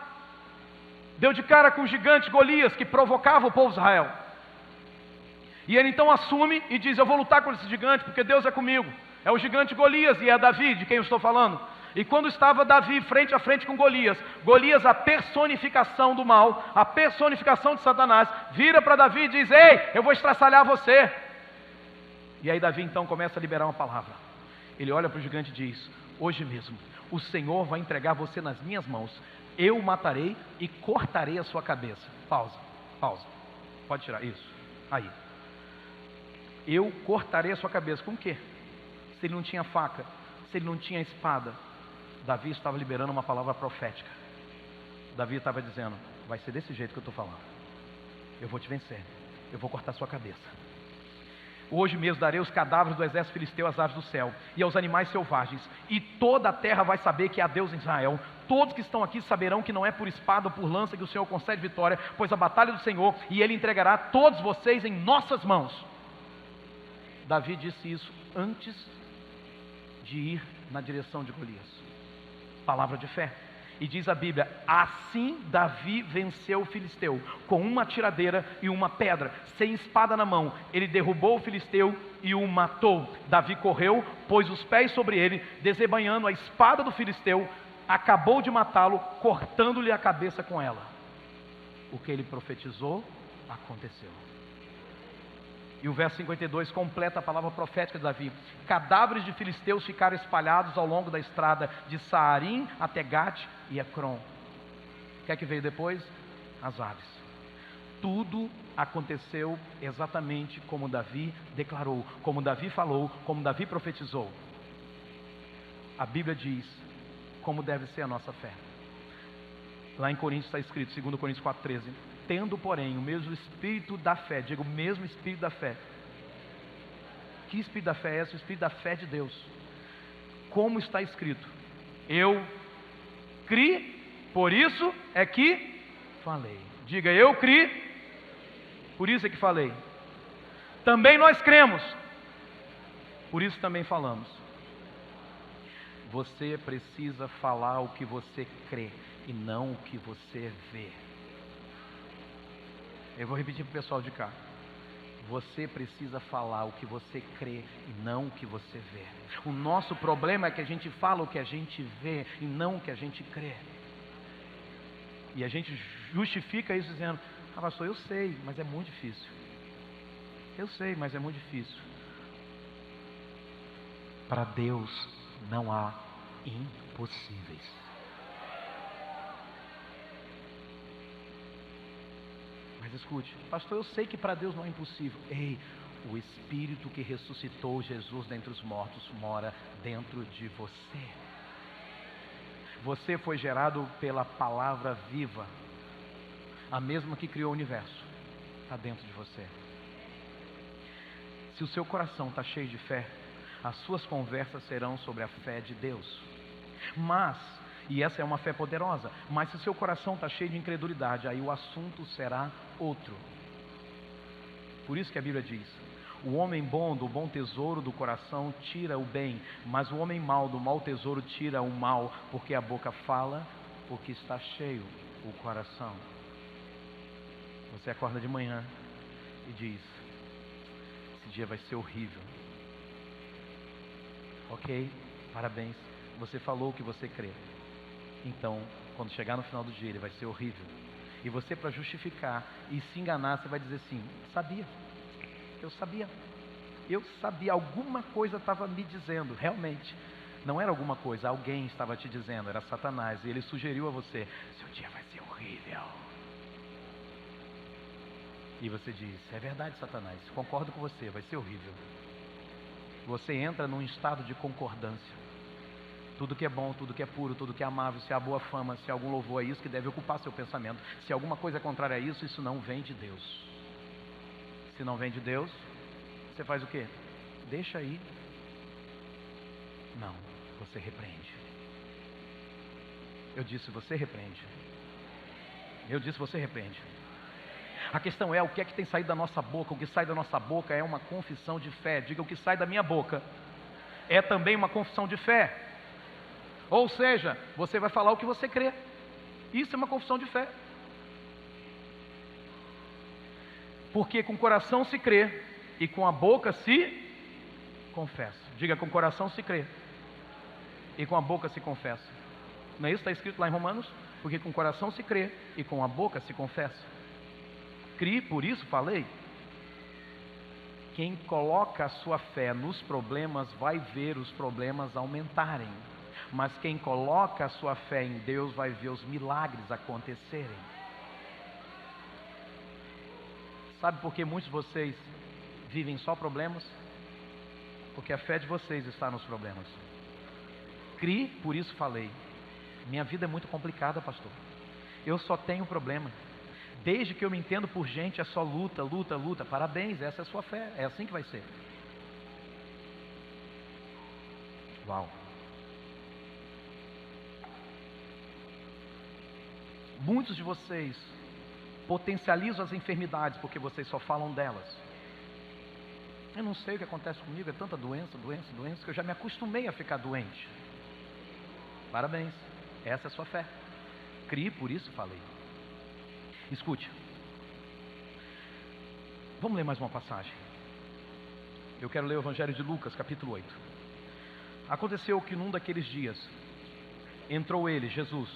deu de cara com o gigante Golias, que provocava o povo de Israel. E ele então assume e diz, eu vou lutar com esse gigante, porque Deus é comigo. É o gigante Golias, e é Davi, de quem eu estou falando. E quando estava Davi frente a frente com Golias, Golias, a personificação do mal, a personificação de Satanás, vira para Davi e diz, ei, eu vou estraçalhar você. E aí Davi então começa a liberar uma palavra. Ele olha para o gigante e diz, hoje mesmo, o Senhor vai entregar você nas minhas mãos. Eu o matarei e cortarei a sua cabeça. Pausa. Pode tirar isso. Aí. Eu cortarei a sua cabeça. Com o quê? Se ele não tinha faca, se ele não tinha espada. Davi estava liberando uma palavra profética. Davi estava dizendo, vai ser desse jeito que eu estou falando. Eu vou te vencer. Eu vou cortar a sua cabeça. Hoje mesmo darei os cadáveres do exército filisteu às aves do céu e aos animais selvagens, e toda a terra vai saber que há Deus em Israel. Todos que estão aqui saberão que não é por espada ou por lança que o Senhor concede vitória, pois a batalha é do Senhor, e Ele entregará todos vocês em nossas mãos. Davi disse isso antes de ir na direção de Golias. Palavra de fé. E diz a Bíblia, assim Davi venceu o filisteu, com uma tiradeira e uma pedra, sem espada na mão. Ele derrubou o filisteu e o matou. Davi correu, pôs os pés sobre ele, desembainhando a espada do filisteu, acabou de matá-lo, cortando-lhe a cabeça com ela. O que ele profetizou, aconteceu. E o verso 52 completa a palavra profética de Davi. Cadáveres de filisteus ficaram espalhados ao longo da estrada de Saarim até Gate e Ecrom. O que é que veio depois? As aves. Tudo aconteceu exatamente como Davi declarou, como Davi falou, como Davi profetizou. A Bíblia diz como deve ser a nossa fé. Lá em Coríntios está escrito, 2 Coríntios 4,13. Tendo, porém, o mesmo espírito da fé. Digo, o mesmo espírito da fé. Que espírito da fé é esse? O espírito da fé de Deus. Como está escrito, eu criei, por isso é que falei. Diga, eu criei, por isso é que falei. Também nós cremos, por isso também falamos. Você precisa falar o que você crê e não o que você vê. Eu vou repetir para o pessoal de cá. Você precisa falar o que você crê e não o que você vê. O nosso problema é que a gente fala o que a gente vê e não o que a gente crê. E a gente justifica isso dizendo, pastor, eu sei, mas é muito difícil. Eu sei, mas é muito difícil. Para Deus não há impossíveis. Mas escute, pastor, eu sei que para Deus não é impossível. Ei, o Espírito que ressuscitou Jesus dentre os mortos mora dentro de você. Você foi gerado pela palavra viva, a mesma que criou o universo, está dentro de você. Se o seu coração está cheio de fé, as suas conversas serão sobre a fé de Deus. Mas, e essa é uma fé poderosa, mas se o seu coração está cheio de incredulidade, aí o assunto será outro. Por isso que a Bíblia diz: o homem bom do bom tesouro do coração tira o bem, mas o homem mau do mau tesouro tira o mal, porque a boca fala porque está cheio o coração. Você acorda de manhã e diz: esse dia vai ser horrível. Ok, parabéns, você falou o que você crê. Então, quando chegar no final do dia, ele vai ser horrível. E você, para justificar e se enganar, você vai dizer assim: eu sabia, alguma coisa estava me dizendo. Realmente, não era alguma coisa, alguém estava te dizendo, era Satanás. E ele sugeriu a você: seu dia vai ser horrível. E você diz: é verdade, Satanás, concordo com você, vai ser horrível. Você entra num estado de concordância. Tudo que é bom, tudo que é puro, tudo que é amável, se há boa fama, se há algum louvor, é isso que deve ocupar seu pensamento. Se alguma coisa é contrária a isso, isso não vem de Deus. Se não vem de Deus, você faz o quê? Deixa aí. Não, você repreende. Eu disse: você repreende. Eu disse: você repreende. A questão é: o que é que tem saído da nossa boca? O que sai da nossa boca é uma confissão de fé. Diga: o que sai da minha boca é também uma confissão de fé. Ou seja, você vai falar o que você crê. Isso é uma confissão de fé. Porque com o coração se crê e com a boca se confessa. Diga: com o coração se crê e com a boca se confessa. Não é isso que está escrito lá em Romanos? Porque com o coração se crê e com a boca se confessa. Crie, por isso falei. Quem coloca a sua fé nos problemas vai ver os problemas aumentarem. Mas quem coloca a sua fé em Deus vai ver os milagres acontecerem. Sabe por que muitos de vocês vivem só problemas? Porque a fé de vocês está nos problemas. Crie, por isso falei. Minha vida é muito complicada, pastor. Eu só tenho problema. Desde que eu me entendo por gente, é só luta, luta, luta. Parabéns, essa é a sua fé. É assim que vai ser. Uau. Muitos de vocês potencializam as enfermidades porque vocês só falam delas. Eu não sei o que acontece comigo, é tanta doença, que eu já me acostumei a ficar doente. Parabéns, essa é a sua fé. Crie, por isso falei. Escute. Vamos ler mais uma passagem. Eu quero ler o Evangelho de Lucas, capítulo 8. Aconteceu que num daqueles dias entrou ele, Jesus,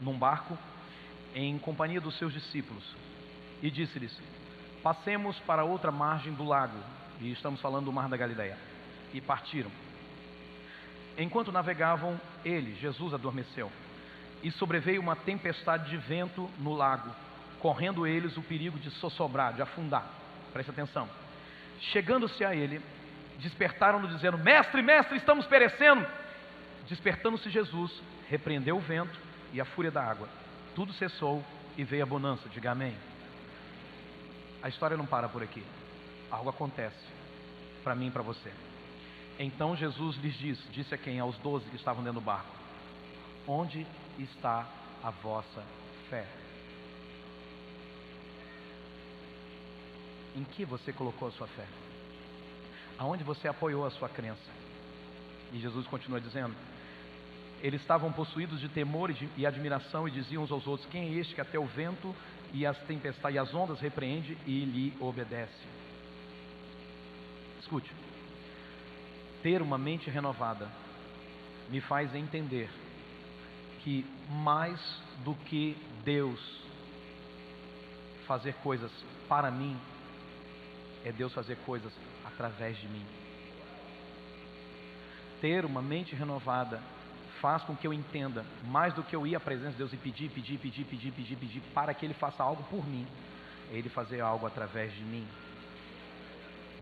num barco em companhia dos seus discípulos e disse-lhes: passemos para outra margem do lago. E estamos falando do mar da Galileia. E partiram. Enquanto navegavam, ele, Jesus, adormeceu. E sobreveio uma tempestade de vento no lago, correndo eles o perigo de sossobrar, de afundar. Preste atenção. Chegando-se a ele, despertaram-no dizendo: mestre, mestre, estamos perecendo. Despertando-se Jesus, repreendeu o vento e a fúria da água. Tudo cessou e veio a bonança. Diga amém. A história não para por aqui. Algo acontece para mim e para você. Então Jesus lhes disse a quem? Aos 12 que estavam dentro do barco: onde está a vossa fé? Em que você colocou a sua fé? Aonde você apoiou a sua crença? E Jesus continua dizendo: eles estavam possuídos de temor e admiração e diziam uns aos outros: quem é este que até o vento e as tempestades e as ondas repreende e lhe obedece? Escute. Ter uma mente renovada me faz entender que mais do que Deus fazer coisas para mim, é Deus fazer coisas através de mim. Ter uma mente renovada faz com que eu entenda, mais do que eu ir à presença de Deus e pedir para que Ele faça algo por mim, é Ele fazer algo através de mim.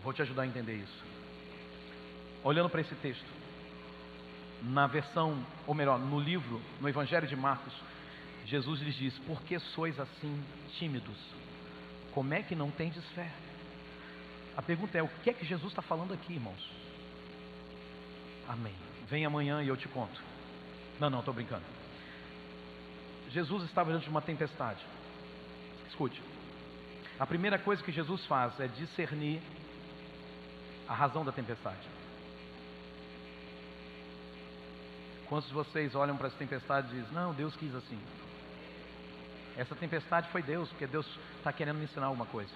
Vou te ajudar a entender isso. Olhando para esse texto, na versão, ou melhor, no livro, no Evangelho de Marcos, Jesus lhes diz: por que sois assim tímidos? Como é que não tendes fé? A pergunta é: o que é que Jesus está falando aqui, irmãos? Amém. Vem amanhã e eu te conto. Não, estou brincando. Jesus estava diante de uma tempestade. Escute. A primeira coisa que Jesus faz é discernir a razão da tempestade. Quantos de vocês olham para essa tempestade e dizem, não, Deus quis assim? Essa tempestade foi Deus, porque Deus está querendo me ensinar alguma coisa.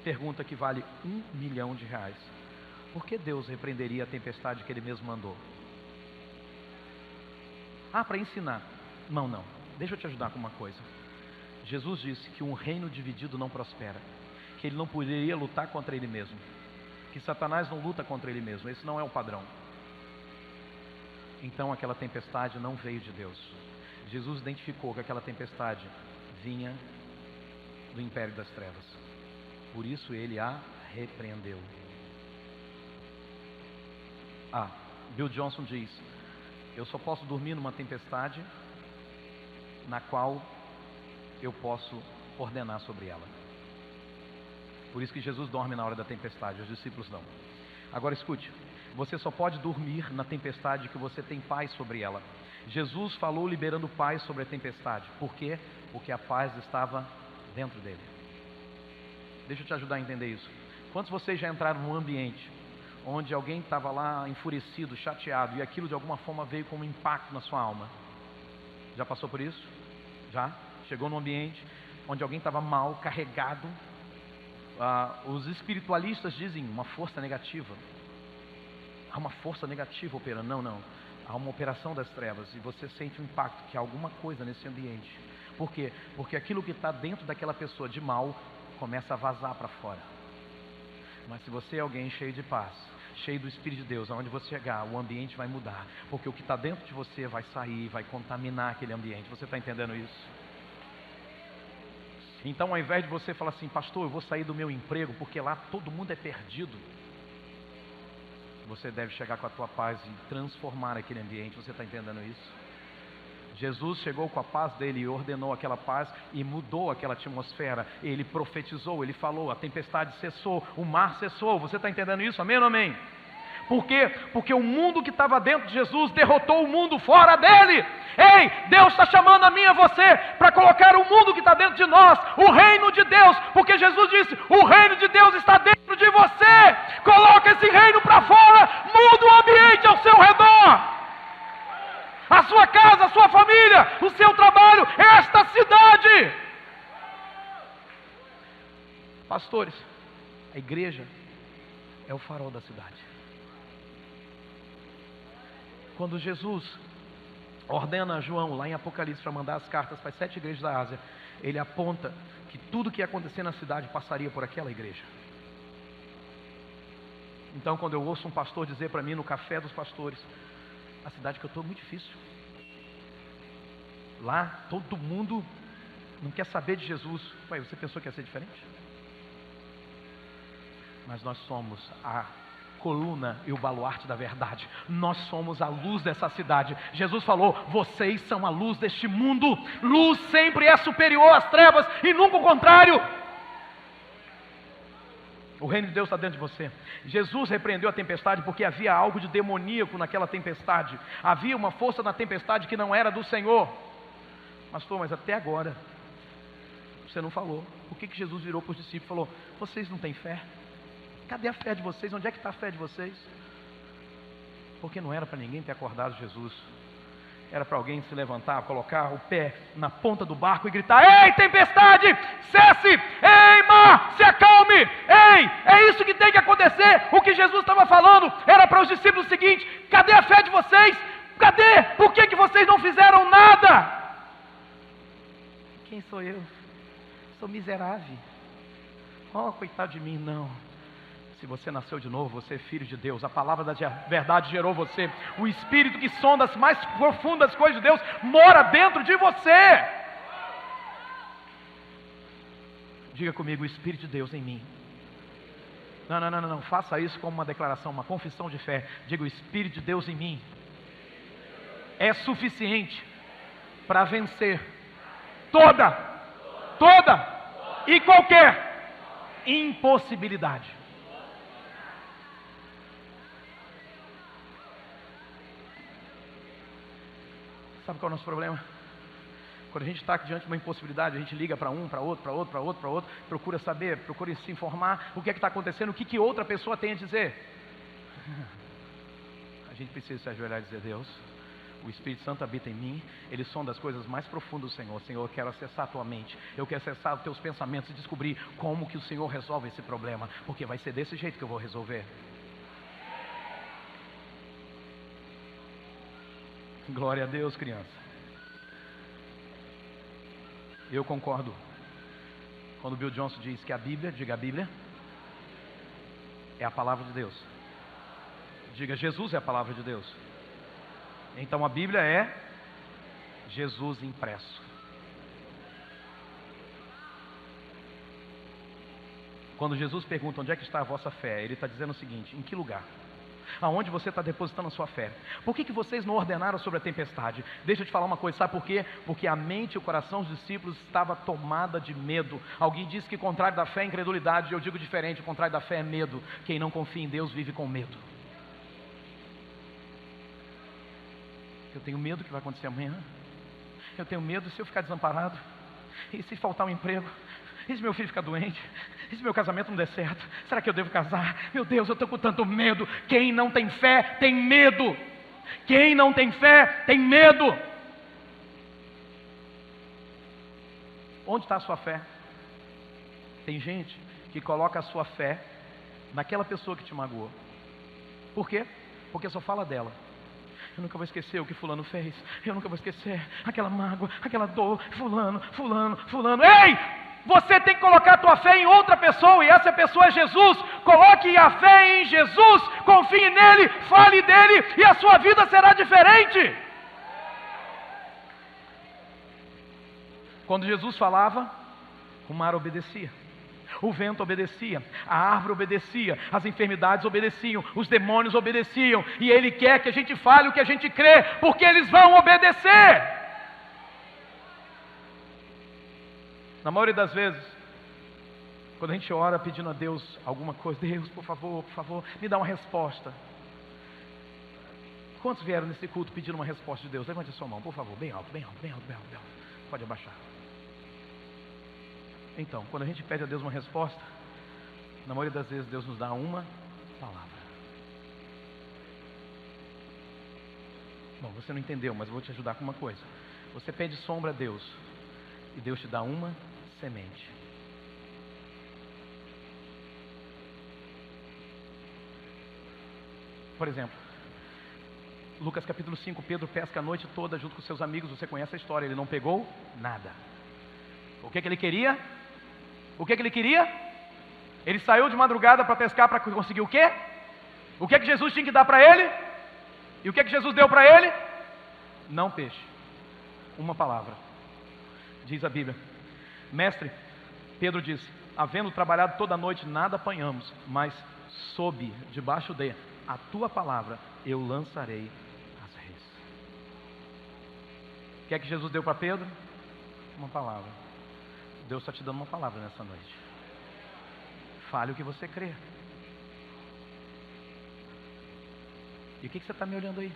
Pergunta que vale R$1 milhão. Por que Deus repreenderia a tempestade que Ele mesmo mandou? Para ensinar. Não. Deixa eu te ajudar com uma coisa. Jesus disse que um reino dividido não prospera. Que Ele não poderia lutar contra Ele mesmo. Que Satanás não luta contra Ele mesmo. Esse não é o padrão. Então aquela tempestade não veio de Deus. Jesus identificou que aquela tempestade vinha do império das trevas. Por isso Ele a repreendeu. Bill Johnson diz, eu só posso dormir numa tempestade na qual eu posso ordenar sobre ela. Por isso que Jesus dorme na hora da tempestade, os discípulos não. Agora escute, você só pode dormir na tempestade que você tem paz sobre ela. Jesus falou liberando paz sobre a tempestade. Por quê? Porque a paz estava dentro dele. Deixa eu te ajudar a entender isso. Quantos de vocês já entraram num ambiente onde alguém estava lá enfurecido, chateado, e aquilo de alguma forma veio como um impacto na sua alma? Já passou por isso? Já? Chegou num ambiente onde alguém estava mal, carregado. Os espiritualistas dizem uma força negativa. Há uma força negativa operando. Não. Há uma operação das trevas e você sente o impacto que há alguma coisa nesse ambiente. Por quê? Porque aquilo que está dentro daquela pessoa de mal começa a vazar para fora. Mas se você é alguém cheio de paz, cheio do Espírito de Deus, aonde você chegar, o ambiente vai mudar. Porque o que está dentro de você vai sair, vai contaminar aquele ambiente. Você está entendendo isso? Então, ao invés de você falar assim, pastor, eu vou sair do meu emprego porque lá todo mundo é perdido, você deve chegar com a tua paz e transformar aquele ambiente. Você está entendendo isso? Jesus chegou com a paz dele e ordenou aquela paz e mudou aquela atmosfera. Ele profetizou, ele falou, a tempestade cessou, o mar cessou. Você está entendendo isso? Amém ou não amém? Por quê? Porque o mundo que estava dentro de Jesus derrotou o mundo fora dele. Ei, Deus está chamando a mim e a você para colocar o mundo que está dentro de nós, o reino de Deus, porque Jesus disse, o reino de Deus está dentro de você. Coloca esse reino para fora, muda o ambiente ao seu redor. A sua casa, a sua família, o seu trabalho, esta cidade. Pastores, a igreja é o farol da cidade. Quando Jesus ordena a João, lá em Apocalipse, para mandar as cartas para as 7 igrejas da Ásia, ele aponta que tudo que ia acontecer na cidade passaria por aquela igreja. Então, quando eu ouço um pastor dizer para mim no café dos pastores, a cidade que eu estou é muito difícil. Lá, todo mundo não quer saber de Jesus. Ué, você pensou que ia ser diferente? Mas nós somos a coluna e o baluarte da verdade. Nós somos a luz dessa cidade. Jesus falou, vocês são a luz deste mundo. Luz sempre é superior às trevas e nunca o contrário. O reino de Deus está dentro de você. Jesus repreendeu a tempestade porque havia algo de demoníaco naquela tempestade. Havia uma força na tempestade que não era do Senhor. Pastor, mas até agora você não falou. Por que Jesus virou para os discípulos e falou, vocês não têm fé? Cadê a fé de vocês? Onde é que está a fé de vocês? Porque não era para ninguém ter acordado Jesus. Era para alguém se levantar, colocar o pé na ponta do barco e gritar, ei, tempestade, cesse, ei, mar, se acalme, ei, é isso que tem que acontecer. O que Jesus estava falando era para os discípulos o seguinte, cadê a fé de vocês? Cadê? Por que vocês não fizeram nada? Quem sou eu? Sou miserável. Oh, coitado de mim, não. Se você nasceu de novo, você é filho de Deus. A palavra da verdade gerou você. O Espírito que sonda as mais profundas coisas de Deus mora dentro de você. Diga comigo, o Espírito de Deus em mim. Não. Faça isso como uma declaração, uma confissão de fé. Diga, o Espírito de Deus em mim é suficiente para vencer toda e qualquer impossibilidade. Sabe qual é o nosso problema? Quando a gente está diante de uma impossibilidade, a gente liga para um, para outro, para outro, para outro, para outro, procura saber, procura se informar o que é que está acontecendo, o que outra pessoa tem a dizer. A gente precisa se ajoelhar e dizer: Deus, o Espírito Santo habita em mim, Ele sonda as coisas mais profundas do Senhor. Senhor, eu quero acessar a tua mente, eu quero acessar os teus pensamentos e descobrir como que o Senhor resolve esse problema, porque vai ser desse jeito que eu vou resolver. Glória a Deus, criança. Eu concordo quando Bill Johnson diz que a Bíblia, diga a Bíblia, é a palavra de Deus. Diga, Jesus é a palavra de Deus. Então a Bíblia é Jesus impresso. Quando Jesus pergunta onde é que está a vossa fé, Ele está dizendo o seguinte: em que lugar? Aonde você está depositando a sua fé? Por que vocês não ordenaram sobre a tempestade? Deixa eu te falar uma coisa, sabe por quê? Porque a mente e o coração dos discípulos estava tomada de medo. Alguém disse que o contrário da fé é incredulidade. Eu digo diferente: o contrário da fé é medo. Quem não confia em Deus vive com medo. Eu tenho medo do que vai acontecer amanhã. Eu tenho medo se eu ficar desamparado. E se faltar um emprego? E se meu filho ficar doente? E se meu casamento não der certo? Será que eu devo casar? Meu Deus, eu estou com tanto medo. Quem não tem fé tem medo. Quem não tem fé tem medo. Onde está a sua fé? Tem gente que coloca a sua fé naquela pessoa que te magoou. Por quê? Porque só fala dela. Eu nunca vou esquecer o que fulano fez. Eu nunca vou esquecer aquela mágoa, aquela dor. Fulano. Ei! Você tem que colocar a tua fé em outra pessoa, e essa pessoa é Jesus. Coloque a fé em Jesus, confie nele, fale dele, e a sua vida será diferente. Quando Jesus falava, o mar obedecia, o vento obedecia, a árvore obedecia, as enfermidades obedeciam, os demônios obedeciam, e Ele quer que a gente fale o que a gente crê, porque eles vão obedecer. Na maioria das vezes, quando a gente ora pedindo a Deus alguma coisa: Deus, por favor, me dá uma resposta. Quantos vieram nesse culto pedindo uma resposta de Deus? Levante a sua mão, por favor, bem alto. Pode abaixar. Então, quando a gente pede a Deus uma resposta, na maioria das vezes Deus nos dá uma palavra. Bom, você não entendeu, mas eu vou te ajudar com uma coisa. Você pede sombra a Deus, e Deus te dá uma semente. Por exemplo, Lucas capítulo 5, Pedro pesca a noite toda junto com seus amigos. Você conhece a história, ele não pegou nada. O que ele queria? Ele saiu de madrugada para pescar para conseguir o quê? O que Jesus tinha que dar para ele? E o que Jesus deu para ele? Não peixe, uma palavra. Diz a Bíblia: Mestre, Pedro disse, havendo trabalhado toda a noite, nada apanhamos, mas debaixo de a tua palavra, eu lançarei as redes. O que é que Jesus deu para Pedro? Uma palavra. Deus está te dando uma palavra nessa noite. Fale o que você crê. E o que você está me olhando aí?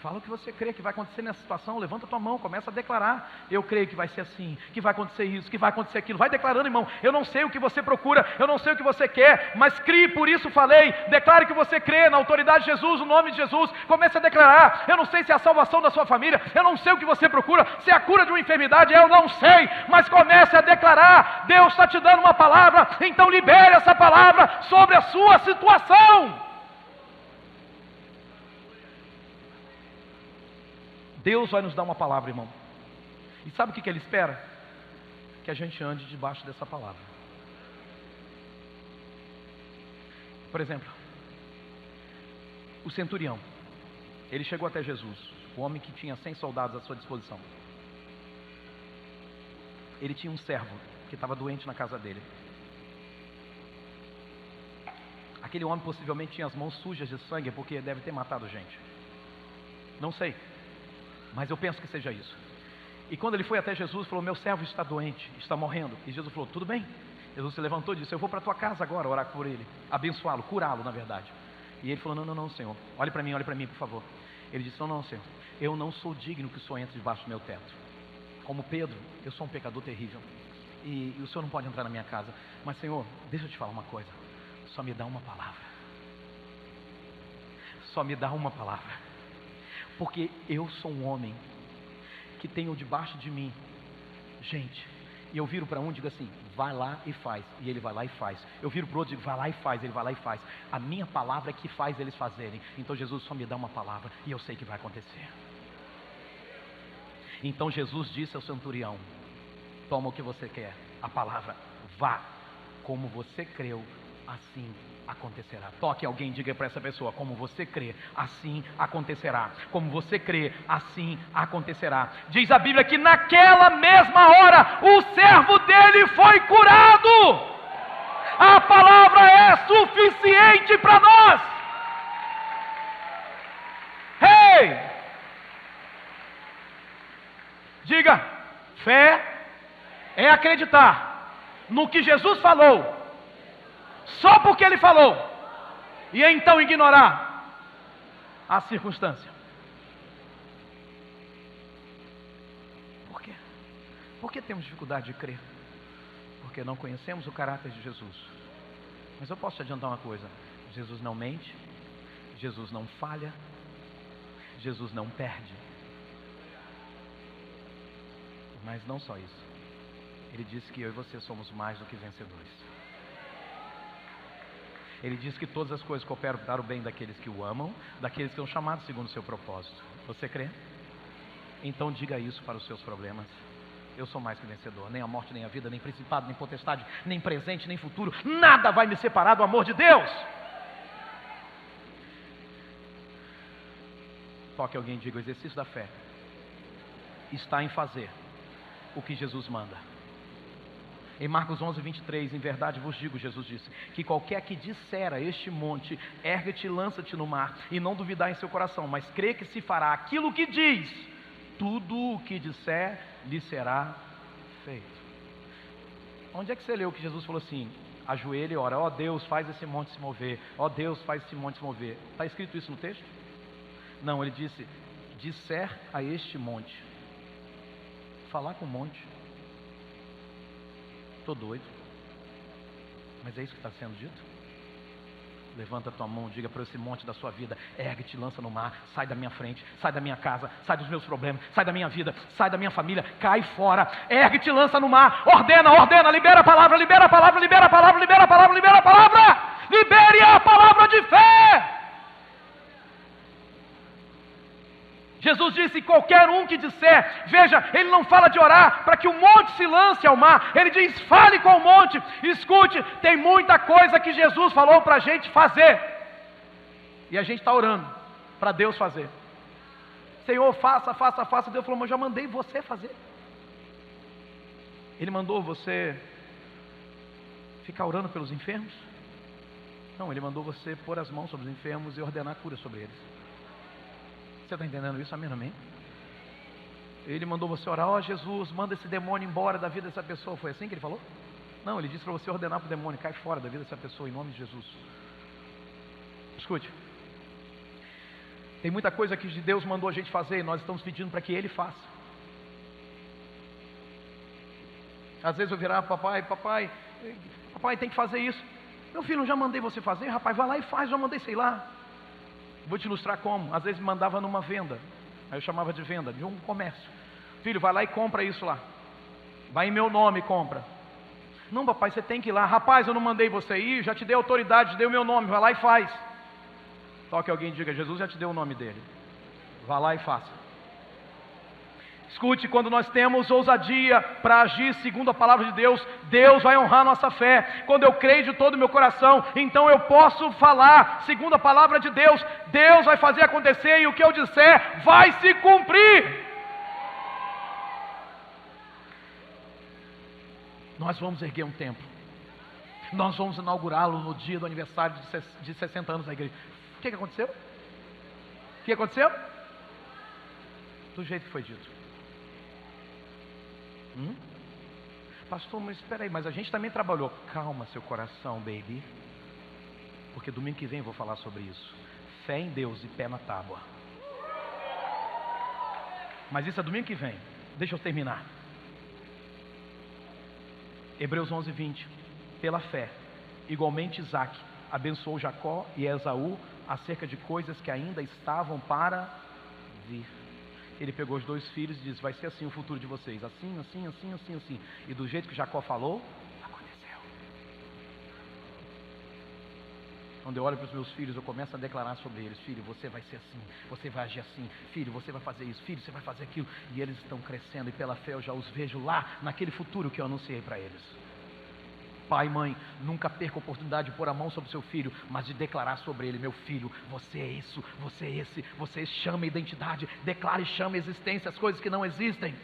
Fala o que você crê que vai acontecer nessa situação. Levanta a tua mão, começa a declarar: eu creio que vai ser assim, que vai acontecer isso, que vai acontecer aquilo. Vai declarando, irmão. Eu não sei o que você procura, eu não sei o que você quer, mas crie, por isso falei. Declare que você crê na autoridade de Jesus, no nome de Jesus. Comece a declarar. Eu não sei se é a salvação da sua família, eu não sei o que você procura, se é a cura de uma enfermidade, eu não sei, mas comece a declarar. Deus está te dando uma palavra, então libere essa palavra sobre a sua situação. Deus vai nos dar uma palavra, irmão. E sabe o que Ele espera? Que a gente ande debaixo dessa palavra. Por exemplo, o centurião, ele chegou até Jesus, o homem que tinha 100 soldados à sua disposição. Ele tinha um servo que estava doente na casa dele. Aquele homem possivelmente tinha as mãos sujas de sangue, porque deve ter matado gente. Não sei, mas eu penso que seja isso. E quando ele foi até Jesus, falou: meu servo está doente, está morrendo. E Jesus falou: tudo bem. Jesus se levantou e disse: eu vou para a tua casa agora orar por ele, abençoá-lo, curá-lo na verdade. E ele falou: não, Senhor, olhe para mim, por favor. Ele disse: não, Senhor, eu não sou digno que o Senhor entre debaixo do meu teto. Como Pedro, eu sou um pecador terrível. E o Senhor não pode entrar na minha casa. Mas, Senhor, deixa eu te falar uma coisa. Só me dá uma palavra. Só me dá uma palavra. Porque eu sou um homem que tenho debaixo de mim gente. E eu viro para um e digo assim, vai lá e faz. E ele vai lá e faz. Eu viro para o outro e digo, vai lá e faz. Ele vai lá e faz. A minha palavra é que faz eles fazerem. Então Jesus só me dá uma palavra e eu sei que vai acontecer. Então Jesus disse ao centurião, toma o que você quer, a palavra, vá. Como você creu, assim acontecerá. Toque alguém e diga para essa pessoa, como você crê, assim acontecerá. Como você crê, assim acontecerá. Diz a Bíblia que naquela mesma hora, o servo dele foi curado. A palavra é suficiente para nós. Hey! Diga, fé é acreditar no que Jesus falou, só porque Ele falou, e então ignorar a circunstância. Por quê? Por que temos dificuldade de crer? Porque não conhecemos o caráter de Jesus. Mas eu posso te adiantar uma coisa, Jesus não mente, Jesus não falha, Jesus não perde. Mas não só isso, Ele disse que eu e você somos mais do que vencedores. Ele diz que todas as coisas cooperam para o bem daqueles que o amam, daqueles que são chamados segundo o seu propósito. Você crê? Então diga isso para os seus problemas. Eu sou mais que vencedor. Nem a morte, nem a vida, nem principado, nem potestade, nem presente, nem futuro. Nada vai me separar do amor de Deus. Toque alguém e diga, o exercício da fé está em fazer o que Jesus manda. Em Marcos 11, 23, em verdade vos digo, Jesus disse, que qualquer que disser a este monte, ergue-te e lança-te no mar, e não duvidar em seu coração, mas crê que se fará aquilo que diz, tudo o que disser lhe será feito. Onde é que você leu que Jesus falou assim, ajoelha e ora, ó Deus, faz esse monte se mover, ó Deus, faz esse monte se mover? Está escrito isso no texto? Não, ele disse, disser a este monte. Falar com um monte. Estou doido. Mas é isso que está sendo dito? Levanta a tua mão, diga para esse monte da sua vida, ergue-te, lança no mar, sai da minha frente, sai da minha casa, sai dos meus problemas, sai da minha vida, sai da minha família, cai fora, ergue-te, lança no mar, ordena, libera a palavra, libera a palavra, libera a palavra, libera a palavra, libera a palavra, libere a palavra de fé. Jesus disse, qualquer um que disser, veja, ele não fala de orar para que o monte se lance ao mar, ele diz, fale com o monte, escute, tem muita coisa que Jesus falou para a gente fazer, e a gente está orando para Deus fazer. Senhor, faça, Deus falou, mas eu já mandei você fazer. Ele mandou você ficar orando pelos enfermos? Não, ele mandou você pôr as mãos sobre os enfermos e ordenar cura sobre eles. Você está entendendo isso? Amém, amém? Ele mandou você orar, ó Jesus, manda esse demônio embora da vida dessa pessoa. Foi assim que ele falou? Não, ele disse para você ordenar para o demônio, cai fora da vida dessa pessoa, em nome de Jesus. Escute, tem muita coisa que Deus mandou a gente fazer e nós estamos pedindo para que Ele faça. Às vezes eu virar, papai, tem que fazer isso. Meu filho, eu já mandei você fazer, rapaz, vai lá e faz, já mandei, sei lá. Vou te ilustrar como. Às vezes mandava numa venda, aí eu chamava de venda, de um comércio. Filho, vai lá e compra isso lá. Vai em meu nome e compra. Não, papai, você tem que ir lá. Rapaz, eu não mandei você ir, já te dei autoridade, te dei o meu nome, vai lá e faz. Toque alguém e diga, Jesus já te deu o nome dele. Vá lá e faça. Escute, quando nós temos ousadia para agir segundo a palavra de Deus, Deus vai honrar nossa fé. Quando eu creio de todo o meu coração, então eu posso falar segundo a palavra de Deus. Deus vai fazer acontecer e o que eu disser vai se cumprir. Nós vamos erguer um templo. Nós vamos inaugurá-lo no dia do aniversário de 60 anos da igreja. O que aconteceu? O que aconteceu? Do jeito que foi dito. Pastor, mas espera aí, mas a gente também trabalhou. Calma seu coração, baby, porque domingo que vem eu vou falar sobre isso. Fé em Deus e pé na tábua. Mas isso é domingo que vem. Deixa eu terminar. Hebreus 11:20. Pela fé, igualmente Isaac abençoou Jacó e Esaú acerca de coisas que ainda estavam para vir. Ele pegou os 2 filhos e disse: vai ser assim o futuro de vocês, assim, assim, assim, assim, assim. E do jeito que Jacó falou, aconteceu. Quando eu olho para os meus filhos, eu começo a declarar sobre eles: filho, você vai ser assim, você vai agir assim, filho, você vai fazer isso, filho, você vai fazer aquilo. E eles estão crescendo, e pela fé eu já os vejo lá, naquele futuro que eu anunciei para eles. Pai e mãe, nunca perca a oportunidade de pôr a mão sobre o seu filho, mas de declarar sobre ele: meu filho, você é isso, você é esse, você chama a identidade, declare e chama a existência, as coisas que não existem.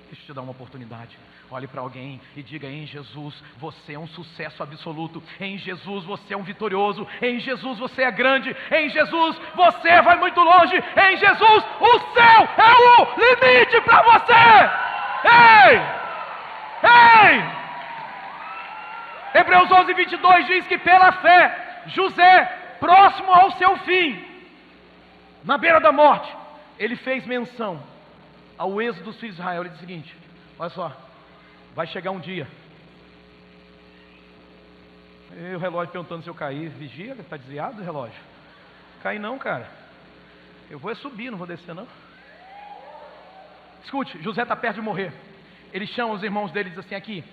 Deixa eu te dar uma oportunidade. Olhe para alguém e diga: em Jesus você é um sucesso absoluto, em Jesus você é um vitorioso, em Jesus você é grande, em Jesus você vai muito longe, em Jesus o céu é o limite para você. Ei! Ei! Hebreus 11:22 diz que pela fé, José, próximo ao seu fim, na beira da morte, ele fez menção ao êxodo dos filhos de Israel. Ele disse o seguinte: olha só, vai chegar um dia. E o relógio perguntando se eu caí: vigia, está desviado o relógio? Caí não, cara. Eu vou subir, não vou descer não. Escute, José está perto de morrer. Ele chama os irmãos dele e diz assim: aqui,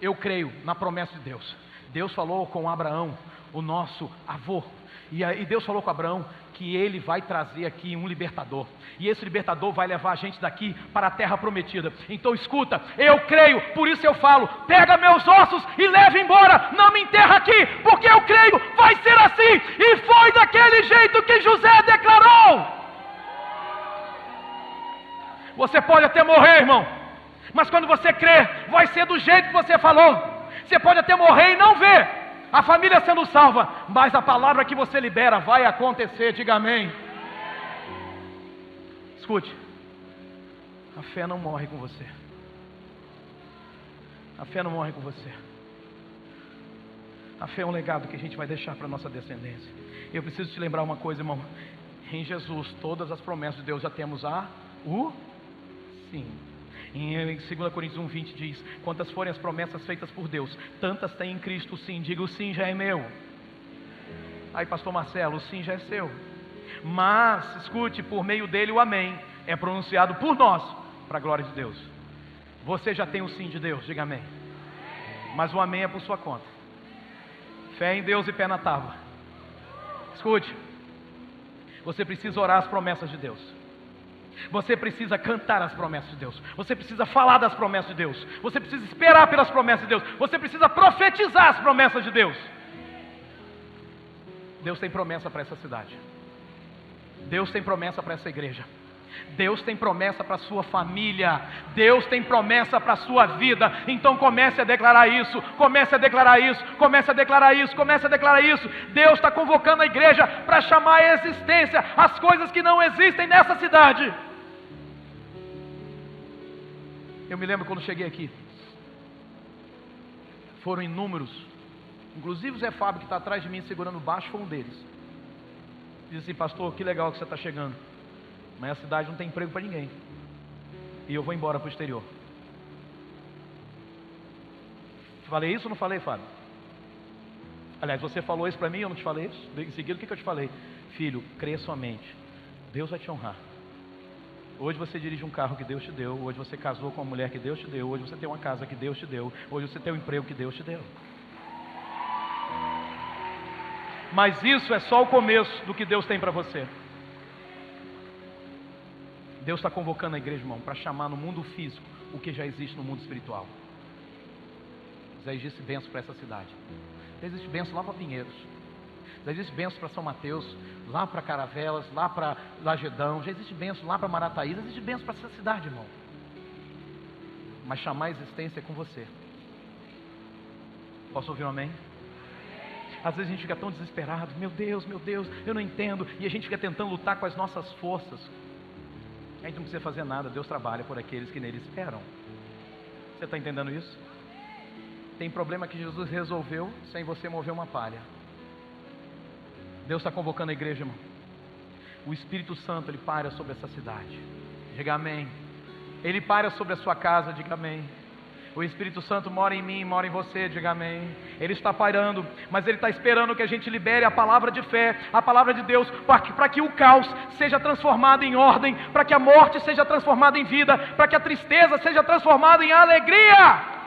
eu creio na promessa de Deus. Deus falou com Abraão, o nosso avô, e Deus falou com Abraão que ele vai trazer aqui um libertador, e esse libertador vai levar a gente daqui para a terra prometida. Então escuta, eu creio, por isso eu falo: pega meus ossos e leva embora, não me enterra aqui, porque eu creio, vai ser assim. E foi daquele jeito que José declarou. Você pode até morrer, irmão, mas quando você crê, vai ser do jeito que você falou. Você pode até morrer e não ver a família sendo salva, mas a palavra que você libera vai acontecer. Diga amém. Escute, a fé não morre com você. A fé não morre com você. A fé é um legado que a gente vai deixar para a nossa descendência. Eu preciso te lembrar uma coisa, irmão: em Jesus todas as promessas de Deus já temos o sim. Em 2 Coríntios 1:20 diz: quantas forem as promessas feitas por Deus, tantas tem em Cristo o sim. Diga: o sim já é meu. Aí, pastor Marcelo, o sim já é seu. Mas, escute, por meio dele o amém é pronunciado por nós, para a glória de Deus. Você já tem o sim de Deus, diga amém. Mas o amém é por sua conta. Fé em Deus e pé na tábua. Escute, você precisa orar as promessas de Deus. Você precisa cantar as promessas de Deus. Você precisa falar das promessas de Deus. Você precisa esperar pelas promessas de Deus. Você precisa profetizar as promessas de Deus. Deus tem promessa para essa cidade. Deus tem promessa para essa igreja. Deus tem promessa para a sua família. Deus tem promessa para a sua vida. Então comece a declarar isso. Comece a declarar isso. Comece a declarar isso. Comece a declarar isso. Deus está convocando a igreja para chamar à existência as coisas que não existem nessa cidade. Eu me lembro quando cheguei aqui, foram inúmeros, inclusive o Zé Fábio, que está atrás de mim segurando o baixo, foi um deles. Diz assim: pastor, que legal que você está chegando, mas a cidade não tem emprego para ninguém, e eu vou embora para o exterior. Falei isso ou não falei, Fábio? Aliás, você falou isso para mim, eu não te falei isso? Em seguida, o que eu te falei? Filho, crê somente, Deus vai te honrar. Hoje você dirige um carro que Deus te deu. Hoje você casou com uma mulher que Deus te deu. Hoje você tem uma casa que Deus te deu. Hoje você tem um emprego que Deus te deu. Mas isso é só o começo do que Deus tem para você. Deus está convocando a igreja, irmão, para chamar no mundo físico o que já existe no mundo espiritual. Já existe bênção para essa cidade. Já existe bênção lá para Pinheiros. Já existe bênção para São Mateus, lá para Caravelas, lá para Lagedão. Já existe bênção lá para Marataí. Já existe bênção para essa cidade, irmão. Mas chamar a existência é com você. Posso ouvir um amém? Às vezes a gente fica tão desesperado: meu Deus, eu não entendo. E a gente fica tentando lutar com as nossas forças. A gente não precisa fazer nada. Deus trabalha por aqueles que nele esperam. Você está entendendo isso? Tem problema que Jesus resolveu sem você mover uma palha. Deus está convocando a igreja, irmão, o Espírito Santo, Ele paira sobre essa cidade. Diga amém. Ele paira sobre a sua casa, diga amém. O Espírito Santo mora em mim, mora em você, diga amém. Ele está pairando, mas Ele está esperando que a gente libere a palavra de fé, a palavra de Deus, para que o caos seja transformado em ordem, para que a morte seja transformada em vida, para que a tristeza seja transformada em alegria.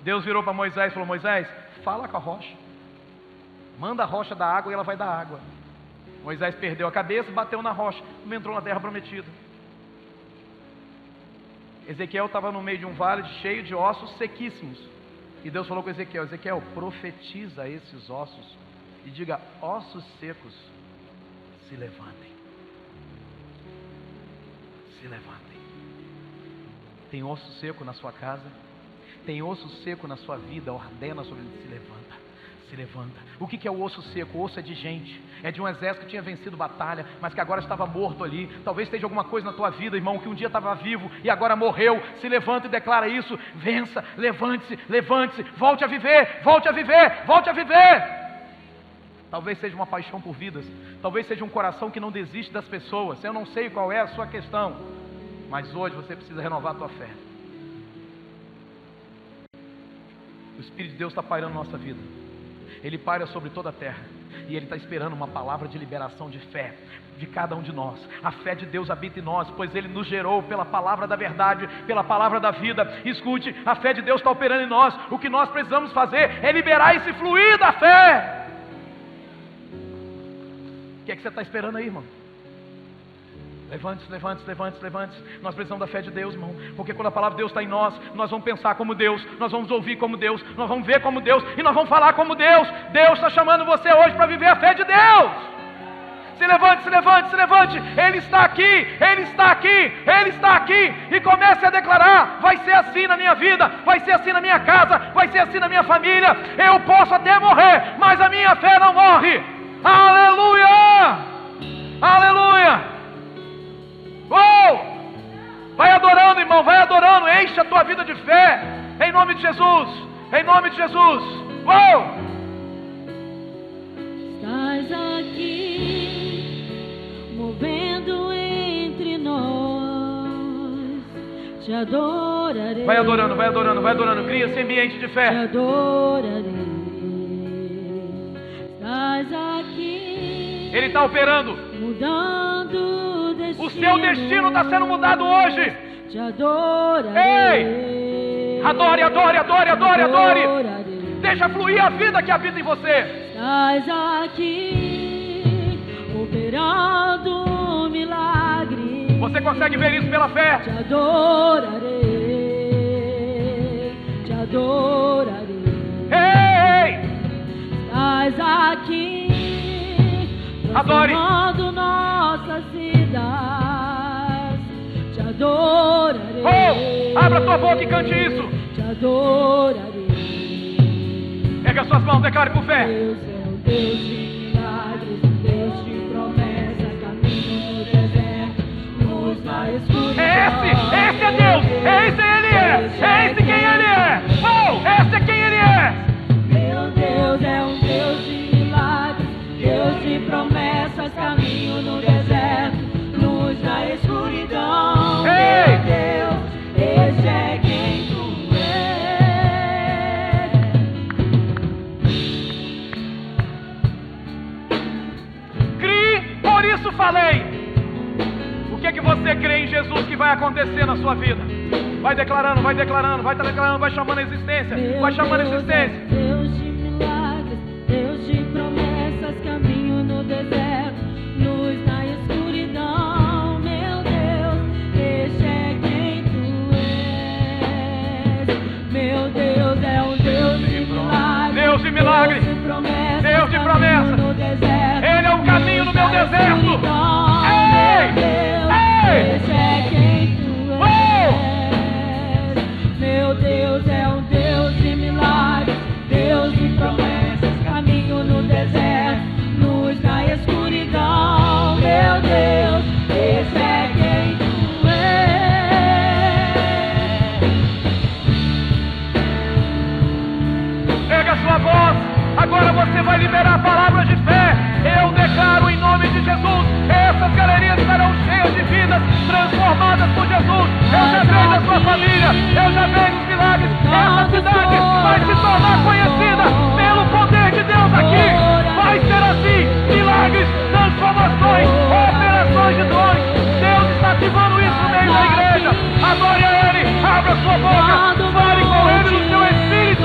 Deus virou para Moisés e falou: Moisés, fala com a rocha, manda a rocha dar água e ela vai dar água. Moisés perdeu a cabeça, bateu na rocha, não entrou na terra prometida. Ezequiel estava no meio de um vale cheio de ossos sequíssimos, e Deus falou com Ezequiel: Ezequiel, profetiza esses ossos e diga: ossos secos, se levantem. Se levantem. Tem osso seco na sua casa? Tem osso seco na sua vida? Ordena sobre ele: se levanta. Se levanta. O que é o osso seco? O osso é de gente, é de um exército que tinha vencido batalha, mas que agora estava morto ali. Talvez esteja alguma coisa na tua vida, irmão, que um dia estava vivo e agora morreu. Se levanta e declara isso: vença, levante-se, levante-se, volte a viver, volte a viver, volte a viver. Talvez seja uma paixão por vidas, talvez seja um coração que não desiste das pessoas. Eu não sei qual é a sua questão, mas hoje você precisa renovar a tua fé. O Espírito de Deus está pairando na nossa vida. Ele paira sobre toda a terra, e Ele está esperando uma palavra de liberação de fé de cada um de nós. A fé de Deus habita em nós, pois Ele nos gerou pela palavra da verdade, pela palavra da vida. Escute, a fé de Deus está operando em nós. O que nós precisamos fazer é liberar esse fluir da fé. O que é que você está esperando aí, irmão? Levante-se, levante-se, levante-se, levante-se. Nós precisamos da fé de Deus, irmão, porque quando a palavra de Deus está em nós, nós vamos pensar como Deus, nós vamos ouvir como Deus, nós vamos ver como Deus, e nós vamos falar como Deus. Deus está chamando você hoje para viver a fé de Deus. Se levante, se levante, se levante. Ele está aqui, Ele está aqui, Ele está aqui. E comece a declarar: vai ser assim na minha vida, vai ser assim na minha casa, vai ser assim na minha família. Eu posso até morrer, mas a minha fé não morre. Aleluia, aleluia. Vai adorando, irmão, vai adorando. Enche a tua vida de fé, em nome de Jesus, em nome de Jesus. Estás aqui, movendo entre nós. Te adorarei. Vai adorando, vai adorando, vai adorando. Cria esse ambiente de fé. Te adorarei. Estás aqui. Ele está operando. Mudando o seu destino está sendo mudado hoje. Te adorarei. Ei! Adore, adore, adore, adore, adore. Deixa fluir a vida que habita em você. Estás aqui, operando milagre. Você consegue ver isso pela fé? Te adorarei. Te adorarei. Ei! Estás aqui, adore. Transformando nossas vidas. Te adorarei. Abra tua boca e cante isso. Te adorarei. Pega suas mãos, declare por fé. Deus é o Deus de milagres, Deus de promessas, caminho no deserto, luz na escuridão. Esse é Deus. Esse Ele é. Esse quem Ele é. Esse é quem Ele é. Meu Deus é um Deus de milagres, Deus de promessas, caminho no deserto, luz na escuridão. Ei! Meu Deus, esse é quem tu és. Crie, por isso falei. O que é que você crê em Jesus que vai acontecer na sua vida? Vai declarando, vai declarando, vai declarando, vai chamando a existência, vai chamando a existência. Deus de milagres, Deus de promessas, caminho no deserto, luz na escuridão. Meu Deus, esse é quem tu és. Meu Deus é um Deus de milagres, Deus de milagres, Deus de promessas. Ele é o caminho no meu deserto. Ei! Ei! Esse é quem tu és. Meu Deus é um Deus de milagres, Deus de promessas, caminho no deserto, luz na escuridão. Meu Deus, esse é quem tu és. Pega a sua voz, agora você vai liberar a palavra de fé. Eu declaro sua família. Eu já vejo os milagres. Essa cidade vai se tornar conhecida pelo poder de Deus aqui. Vai ser assim. Milagres, transformações, operações de dons. Deus está ativando isso no meio da igreja. Adore a Ele. Abra sua boca. Fale com Ele no seu espírito.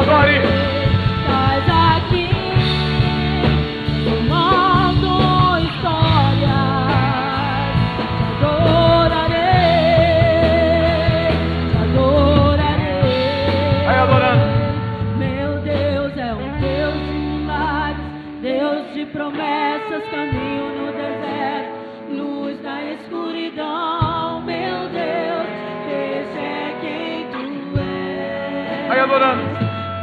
Adorando. Meu Deus é um Deus de milagres, Deus de promessas, caminho no deserto, luz na escuridão. Meu Deus, esse é quem tu és.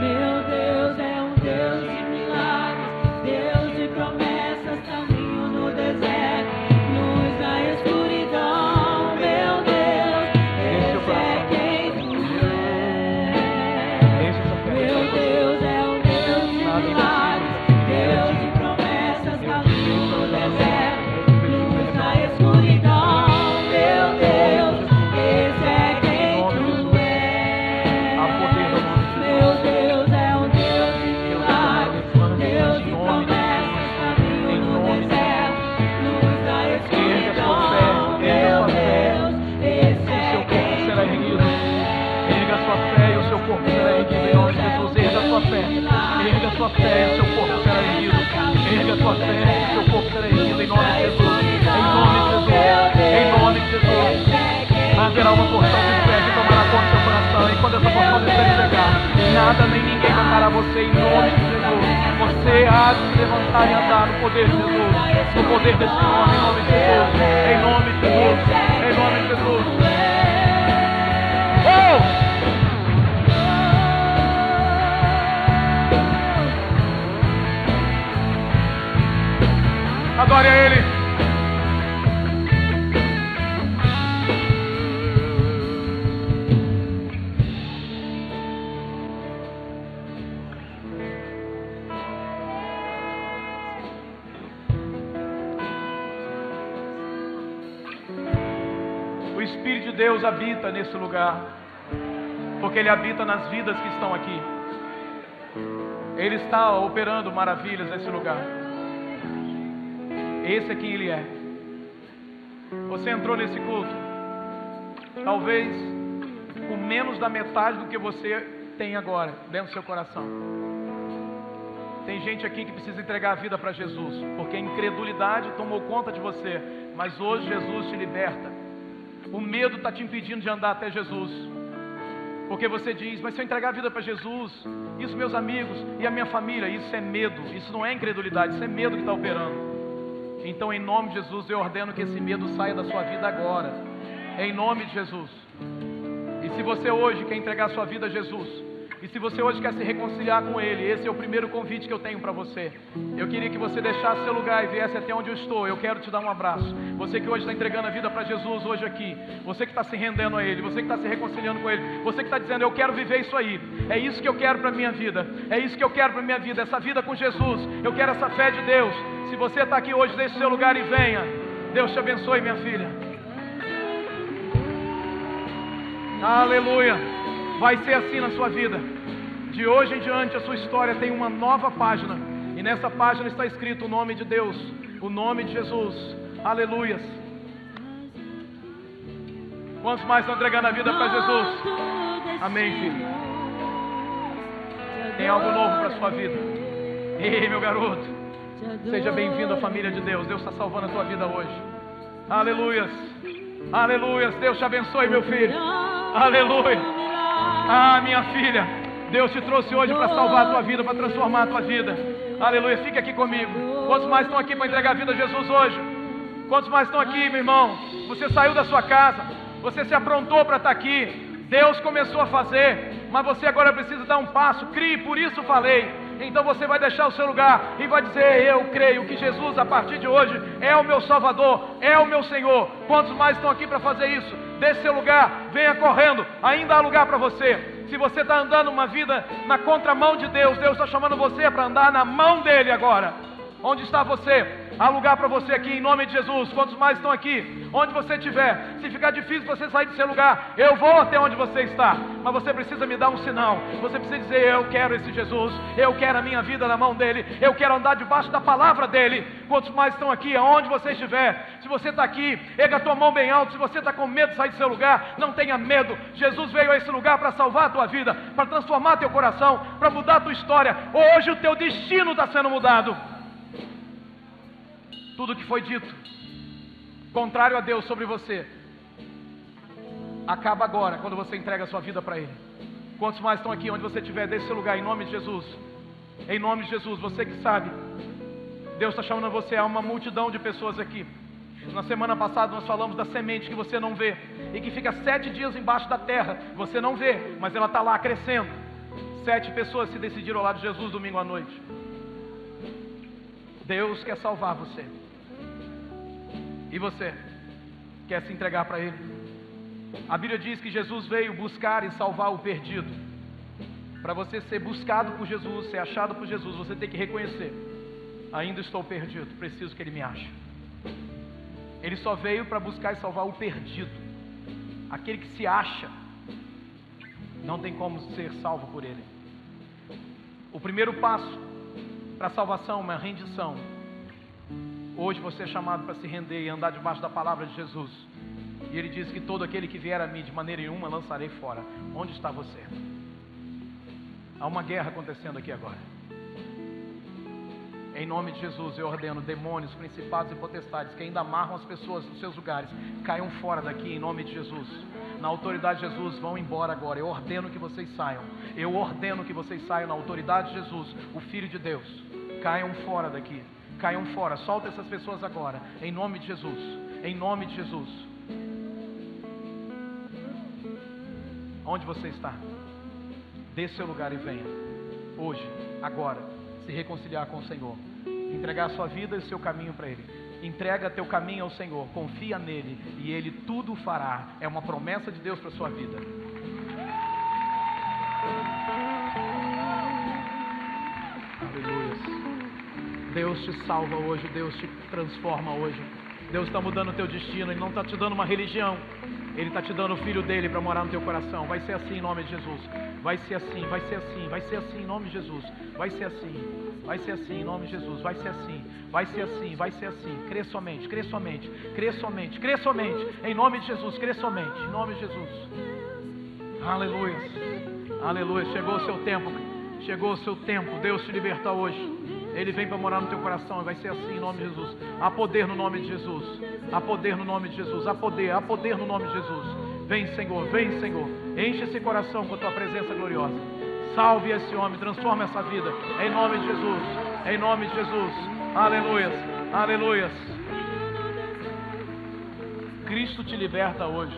Meu Deus é um Deus de milagres, Deus de promessas, caminho no deserto, luz na escuridão. Meu Deus, esse é quem tu és. Meu Deus é um Deus de milagres, Deus de promessas, caminho no deserto, luz da escuridão. Meu Deus, esse é quem tu és. Erga a sua fé e o seu corpo será erguido em nome de Jesus. Erga a sua fé, erga a sua fé e o seu corpo será erguido. Erga a sua fé e o seu corpo será erguido em nome de Jesus. Em nome de Jesus, em nome de Jesus. Haverá uma porção de fé que tomará conta do seu coração. E quando essa porção de fé chegar, nada nem ninguém vai parar você em nome de Jesus. Você há de se levantar e andar no poder de Jesus, no poder desse nome, em nome de Jesus, em nome de Jesus, em nome de Jesus. Oh! Adore a Ele. O Espírito de Deus habita nesse lugar, porque Ele habita nas vidas que estão aqui. Ele está operando maravilhas nesse lugar. Esse é quem Ele é. Você entrou nesse culto, talvez com menos da metade do que você tem agora dentro do seu coração. Tem gente aqui que precisa entregar a vida para Jesus, porque a incredulidade tomou conta de você, mas hoje Jesus te liberta. O medo está te impedindo de andar até Jesus, porque você diz, mas se eu entregar a vida para Jesus, isso meus amigos e a minha família, isso é medo, isso não é incredulidade, isso é medo que está operando. Então em nome de Jesus eu ordeno que esse medo saia da sua vida agora, em nome de Jesus. E se você hoje quer entregar a sua vida a Jesus, e se você hoje quer se reconciliar com Ele, esse é o primeiro convite que eu tenho para você. Eu queria que você deixasse seu lugar e viesse até onde eu estou. Eu quero te dar um abraço. Você que hoje está entregando a vida para Jesus hoje aqui, você que está se rendendo a Ele, você que está se reconciliando com Ele, você que está dizendo, eu quero viver isso aí, é isso que eu quero para a minha vida, é isso que eu quero para a minha vida, essa vida com Jesus, eu quero essa fé de Deus. Se você está aqui hoje, deixe seu lugar e venha. Deus te abençoe, minha filha. Aleluia. Vai ser assim na sua vida. De hoje em diante a sua história tem uma nova página, e nessa página está escrito o nome de Deus, o nome de Jesus. Aleluias. Quantos mais estão entregando a vida para Jesus? Amém, filho. Tem algo novo para a sua vida. Ei, meu garoto, seja bem-vindo à família de Deus. Deus está salvando a tua vida hoje. Aleluias. Aleluias. Deus te abençoe, meu filho. Aleluia. Ah, minha filha, Deus te trouxe hoje para salvar a tua vida, para transformar a tua vida. Aleluia, fique aqui comigo. Quantos mais estão aqui para entregar a vida a Jesus hoje? Quantos mais estão aqui, meu irmão? Você saiu da sua casa, você se aprontou para estar aqui. Deus começou a fazer, mas você agora precisa dar um passo. Crie, por isso falei. Então você vai deixar o seu lugar e vai dizer: eu creio que Jesus a partir de hoje é o meu Salvador, é o meu Senhor. Quantos mais estão aqui para fazer isso? Deixe seu lugar, venha correndo, ainda há lugar para você. Se você está andando uma vida na contramão de Deus, Deus está chamando você para andar na mão dEle agora. Onde está você? Há lugar para você aqui, em nome de Jesus. Quantos mais estão aqui? Onde você estiver, se ficar difícil você sair do seu lugar, eu vou até onde você está, mas você precisa me dar um sinal. Você precisa dizer: eu quero esse Jesus, eu quero a minha vida na mão dEle, eu quero andar debaixo da palavra dEle. Quantos mais estão aqui? Aonde você estiver, se você está aqui, erga a tua mão bem alto. Se você está com medo de sair do seu lugar, não tenha medo. Jesus veio a esse lugar para salvar a tua vida, para transformar teu coração, para mudar a tua história. Hoje o teu destino está sendo mudado. Tudo que foi dito contrário a Deus sobre você acaba agora, quando você entrega a sua vida para Ele. Quantos mais estão aqui? Onde você estiver, deixe seu lugar, em nome de Jesus. Em nome de Jesus, você que sabe, Deus está chamando você a uma multidão de pessoas aqui. Na semana passada nós falamos da semente que você não vê e que fica 7 dias embaixo da terra. Você não vê, mas ela está lá crescendo. 7 pessoas se decidiram ao lado de Jesus domingo à noite. Deus quer salvar você. E você quer se entregar para Ele? A Bíblia diz que Jesus veio buscar e salvar o perdido. Para você ser buscado por Jesus, ser achado por Jesus, você tem que reconhecer: ainda estou perdido, preciso que Ele me ache. Ele só veio para buscar e salvar o perdido. Aquele que se acha não tem como ser salvo por Ele. O primeiro passo para a salvação é uma rendição. Hoje você é chamado para se render e andar debaixo da palavra de Jesus. E Ele diz que todo aquele que vier a mim, de maneira nenhuma lançarei fora. Onde está você? Há uma guerra acontecendo aqui agora. Em nome de Jesus eu ordeno: demônios, principados e potestades que ainda amarram as pessoas nos seus lugares, caiam fora daqui em nome de Jesus. Na autoridade de Jesus, vão embora agora. Eu ordeno que vocês saiam. Eu ordeno que vocês saiam na autoridade de Jesus, o Filho de Deus. Caiam fora daqui. Caiam fora. Solta essas pessoas agora, em nome de Jesus. Em nome de Jesus. Onde você está? Desça seu lugar e venha. Hoje, agora, se reconciliar com o Senhor. Entregar a sua vida e o seu caminho para Ele. Entrega teu caminho ao Senhor. Confia nele e Ele tudo fará. É uma promessa de Deus para a sua vida. Aleluia. Deus te salva hoje, Deus te transforma hoje. Deus está mudando o teu destino. Ele não está te dando uma religião, Ele está te dando o Filho dEle para morar no teu coração. Vai ser assim em nome de Jesus. Vai ser assim, vai ser assim, vai ser assim em nome de Jesus. Vai ser assim, vai ser assim em nome de Jesus. Vai ser assim, vai ser assim, vai ser assim. Crê somente, crê somente, crê somente, crê somente. Em nome de Jesus, crê somente, em nome de Jesus. Aleluia, aleluia. Chegou o seu tempo, chegou o seu tempo. Deus te liberta hoje. Ele vem para morar no teu coração e vai ser assim em nome de Jesus. Há poder no nome de Jesus. Há poder no nome de Jesus. Há poder no nome de Jesus. Vem, Senhor, vem, Senhor. Enche esse coração com a tua presença gloriosa. Salve esse homem, transforma essa vida. Em nome de Jesus. Em nome de Jesus. Aleluias, aleluias. Cristo te liberta hoje.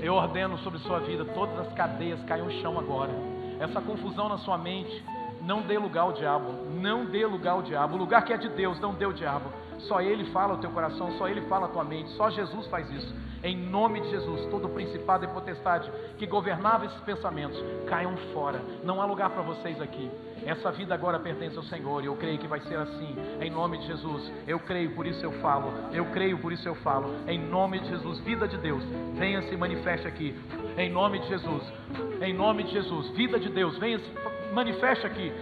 Eu ordeno sobre sua vida, todas as cadeias caiam no chão agora. Essa confusão na sua mente, não dê lugar ao diabo. Não dê lugar ao diabo. O lugar que é de Deus, não dê ao diabo. Só Ele fala ao teu coração, só Ele fala à tua mente. Só Jesus faz isso. Em nome de Jesus, todo principado e potestade que governava esses pensamentos, caiam fora. Não há lugar para vocês aqui. Essa vida agora pertence ao Senhor e eu creio que vai ser assim. Em nome de Jesus, eu creio, por isso eu falo. Eu creio, por isso eu falo. Em nome de Jesus, vida de Deus, venha se manifeste aqui. Em nome de Jesus, em nome de Jesus, vida de Deus, venha se manifeste aqui.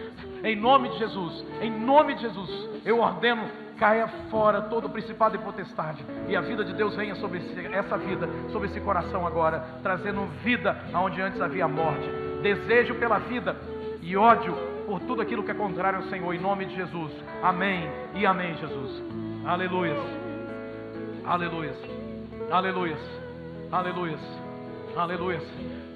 Em nome de Jesus, em nome de Jesus, eu ordeno: caia fora todo principado e potestade, e a vida de Deus venha sobre essa vida, sobre esse coração agora, trazendo vida aonde antes havia morte, desejo pela vida e ódio por tudo aquilo que é contrário ao Senhor, em nome de Jesus. Amém e amém, Jesus. Aleluias, aleluias, aleluias, aleluias, aleluias.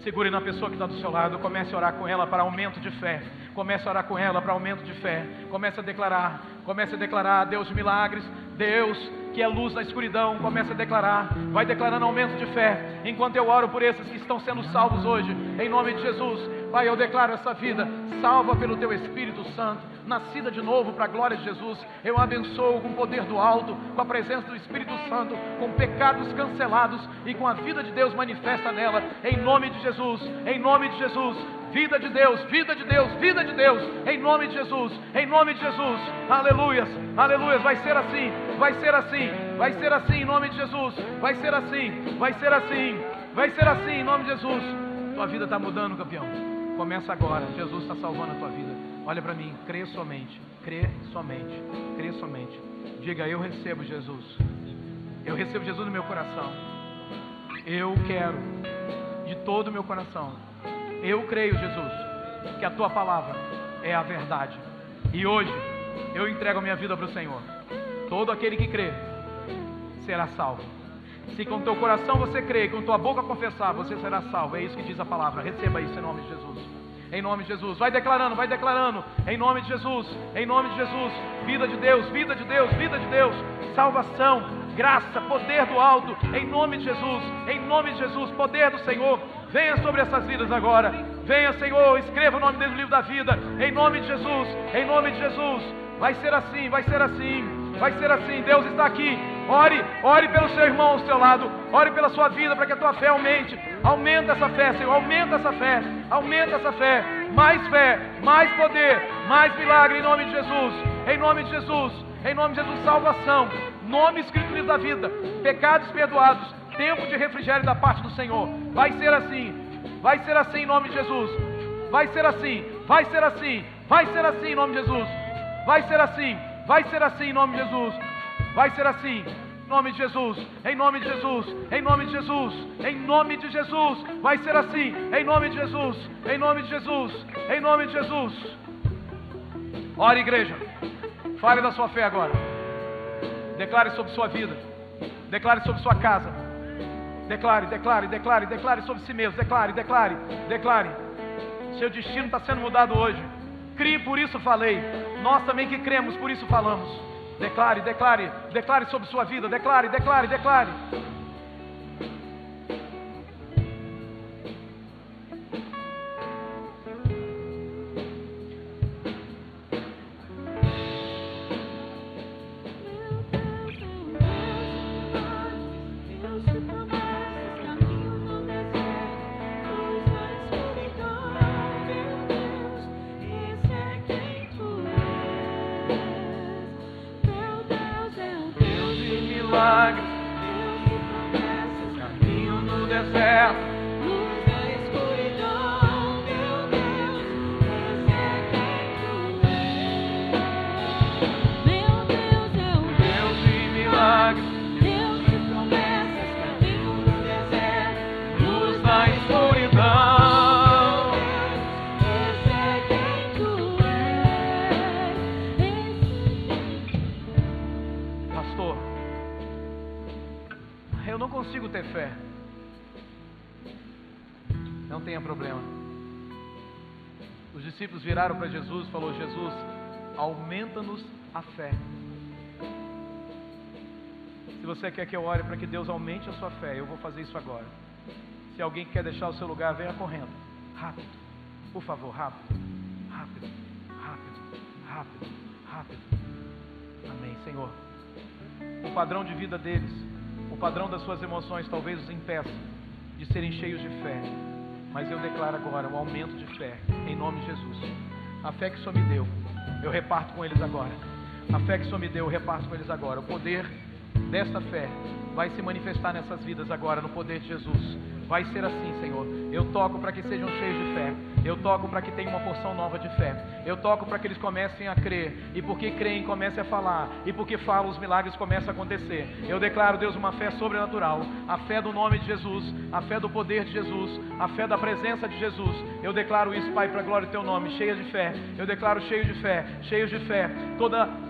Segure na pessoa que está do seu lado, comece a orar com ela para aumento de fé. Comece a orar com ela para aumento de fé. Comece a declarar, Deus de milagres, Deus que é luz na escuridão. Comece a declarar, vai declarando aumento de fé. Enquanto eu oro por esses que estão sendo salvos hoje, em nome de Jesus, Pai, eu declaro essa vida salva pelo Teu Espírito Santo, nascida de novo para a glória de Jesus. Eu abençoo com o poder do alto, com a presença do Espírito Santo, com pecados cancelados e com a vida de Deus manifesta nela, em nome de Jesus, em nome de Jesus. Vida de Deus, vida de Deus, vida de Deus, em nome de Jesus, em nome de Jesus. Aleluias, aleluias. Vai ser assim, vai ser assim, vai ser assim em nome de Jesus. Vai ser assim, vai ser assim, vai ser assim em nome de Jesus. Tua vida está mudando, campeão. Começa agora, Jesus está salvando a tua vida. Olha para mim, crê somente, crê somente, crê somente. Diga, eu recebo Jesus. Eu recebo Jesus no meu coração. Eu quero de todo o meu coração. Eu creio, Jesus, que a tua palavra é a verdade. E hoje eu entrego a minha vida para o Senhor. Todo aquele que crê será salvo. Se com teu coração você crê, com tua boca confessar, você será salvo. É isso que diz a palavra. Receba isso em nome de Jesus. Em nome de Jesus. Vai declarando, vai declarando. Em nome de Jesus. Em nome de Jesus. Vida de Deus, vida de Deus, vida de Deus. Salvação, graça, poder do alto. Em nome de Jesus. Em nome de Jesus. Poder do Senhor. Venha sobre essas vidas agora. Venha, Senhor. Escreva o nome dele no livro da vida. Em nome de Jesus. Em nome de Jesus. Vai ser assim, vai ser assim. Vai ser assim, Deus está aqui. Ore, ore pelo seu irmão ao seu lado. Ore pela sua vida para que a tua fé aumente. Aumenta essa fé, Senhor, aumenta essa fé. Aumenta essa fé, mais poder, mais milagre em nome de Jesus. Em nome de Jesus, em nome de Jesus, salvação. Nome escrito no livro da vida, pecados perdoados, tempo de refrigério da parte do Senhor. Vai ser assim em nome de Jesus. Vai ser assim, vai ser assim, vai ser assim em nome de Jesus. Vai ser assim. Vai ser assim em nome de Jesus. Vai ser assim em nome de Jesus. Em nome de Jesus. Em nome de Jesus. Em nome de Jesus. Vai ser assim em nome de Jesus. Em nome de Jesus. Em nome de Jesus. Ore, igreja. Fale da sua fé agora. Declare sobre sua vida. Declare sobre sua casa. Declare, declare, declare, declare sobre si mesmo. Declare, declare, declare. Seu destino está sendo mudado hoje. Crie, por isso falei. Nós também que cremos, por isso falamos. Declare, declare, declare sobre sua vida. Declare, declare, declare. Viraram para Jesus e falou: Jesus, aumenta-nos a fé. Se você quer que eu ore para que Deus aumente a sua fé, eu vou fazer isso agora. Se alguém quer deixar o seu lugar, venha correndo. Rápido, por favor, rápido. Rápido, rápido, rápido, rápido. Amém, Senhor. O padrão de vida deles, o padrão das suas emoções talvez os impeça de serem cheios de fé. Mas eu declaro agora um aumento de fé, em nome de Jesus. A fé que o Senhor me deu, eu reparto com eles agora. A fé que o Senhor me deu, eu reparto com eles agora. O poder desta fé vai se manifestar nessas vidas agora, no poder de Jesus. Vai ser assim, Senhor. Eu toco para que sejam cheios de fé. Eu toco para que tenham uma porção nova de fé. Eu toco para que eles comecem a crer. E porque creem, comecem a falar. E porque falam, os milagres começam a acontecer. Eu declaro, Deus, uma fé sobrenatural. A fé do nome de Jesus. A fé do poder de Jesus. A fé da presença de Jesus. Eu declaro isso, Pai, para a glória do Teu nome. Cheia de fé. Eu declaro cheio de fé. Cheios de fé.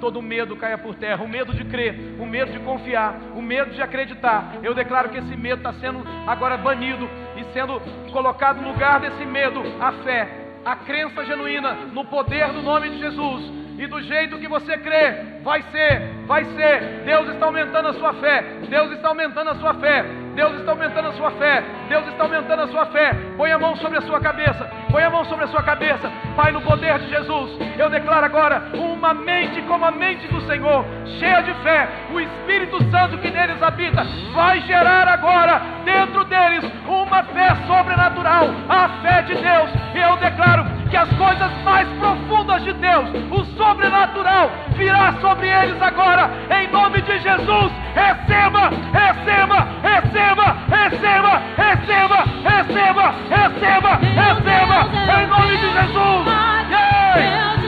Todo medo caia por terra. O medo de crer. O medo de confiar. O medo de acreditar. Eu declaro que esse medo está sendo agora banido. E sendo colocado no lugar desse medo, a fé, a crença genuína no poder do nome de Jesus. E do jeito que você crê, vai ser. Deus está aumentando a sua fé. Deus está aumentando a sua fé. Deus está aumentando a sua fé. Deus está aumentando a sua fé. Põe a mão sobre a sua cabeça. Põe a mão sobre a sua cabeça. Pai, no poder de Jesus, eu declaro agora uma mente como a mente do Senhor, cheia de fé. O Espírito Santo que neles habita vai gerar agora dentro deles uma fé sobrenatural, a fé de Deus. E eu declaro que as coisas mais profundas de Deus, o sobrenatural, virá sobre eles agora, em nome de Jesus. Receba, receba, receba, receba, receba, receba, receba, receba, em nome de Jesus.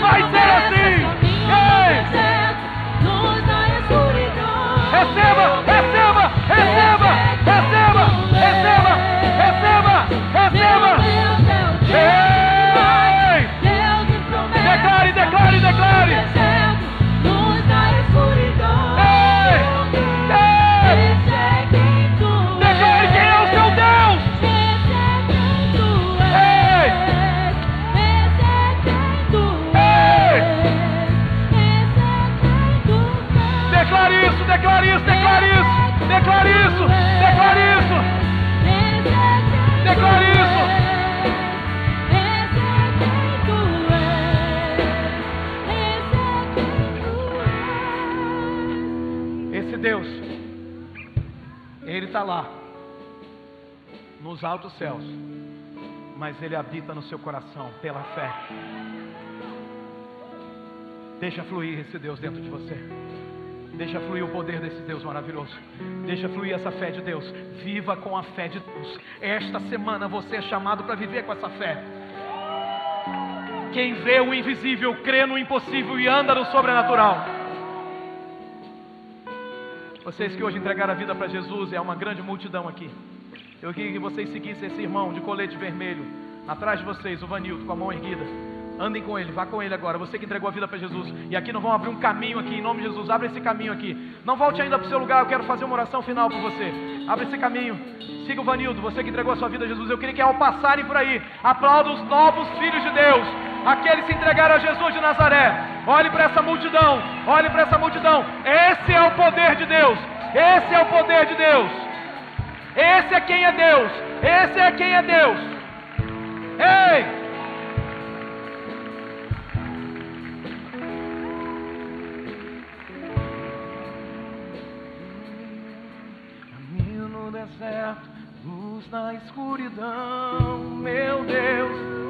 Vai ser assim. Receba, receba, receba, receba, receba, receba, receba. Declare, declare, declare. Declare quem é o seu Deus. Declare isso, declare isso, declare isso, declare isso, declare isso, declare isso. Esse Deus, Ele está lá, nos altos céus, mas Ele habita no seu coração pela fé. Deixa fluir esse Deus dentro de você. Deixa fluir o poder desse Deus maravilhoso. Deixa fluir essa fé de Deus. Viva com a fé de Deus. Esta semana você é chamado para viver com essa fé. Quem vê o invisível, crê no impossível e anda no sobrenatural. Vocês que hoje entregaram a vida para Jesus, é uma grande multidão aqui. Eu queria que vocês seguissem esse irmão de colete vermelho atrás de vocês, o Vanildo, com a mão erguida. Andem com ele, vá com ele agora. Você que entregou a vida para Jesus. E aqui nós vamos abrir um caminho aqui, em nome de Jesus. Abre esse caminho aqui. Não volte ainda para o seu lugar, eu quero fazer uma oração final por você. Abre esse caminho. Siga o Vanildo, você que entregou a sua vida a Jesus. Eu queria que ao passarem por aí, aplauda os novos filhos de Deus, aqueles que entregaram a Jesus de Nazaré. Olhe para essa multidão, olhe para essa multidão. Esse é o poder de Deus. Esse é o poder de Deus. Esse é quem é Deus. Esse é quem é Deus. Ei! Caminho no deserto, luz na escuridão, meu Deus.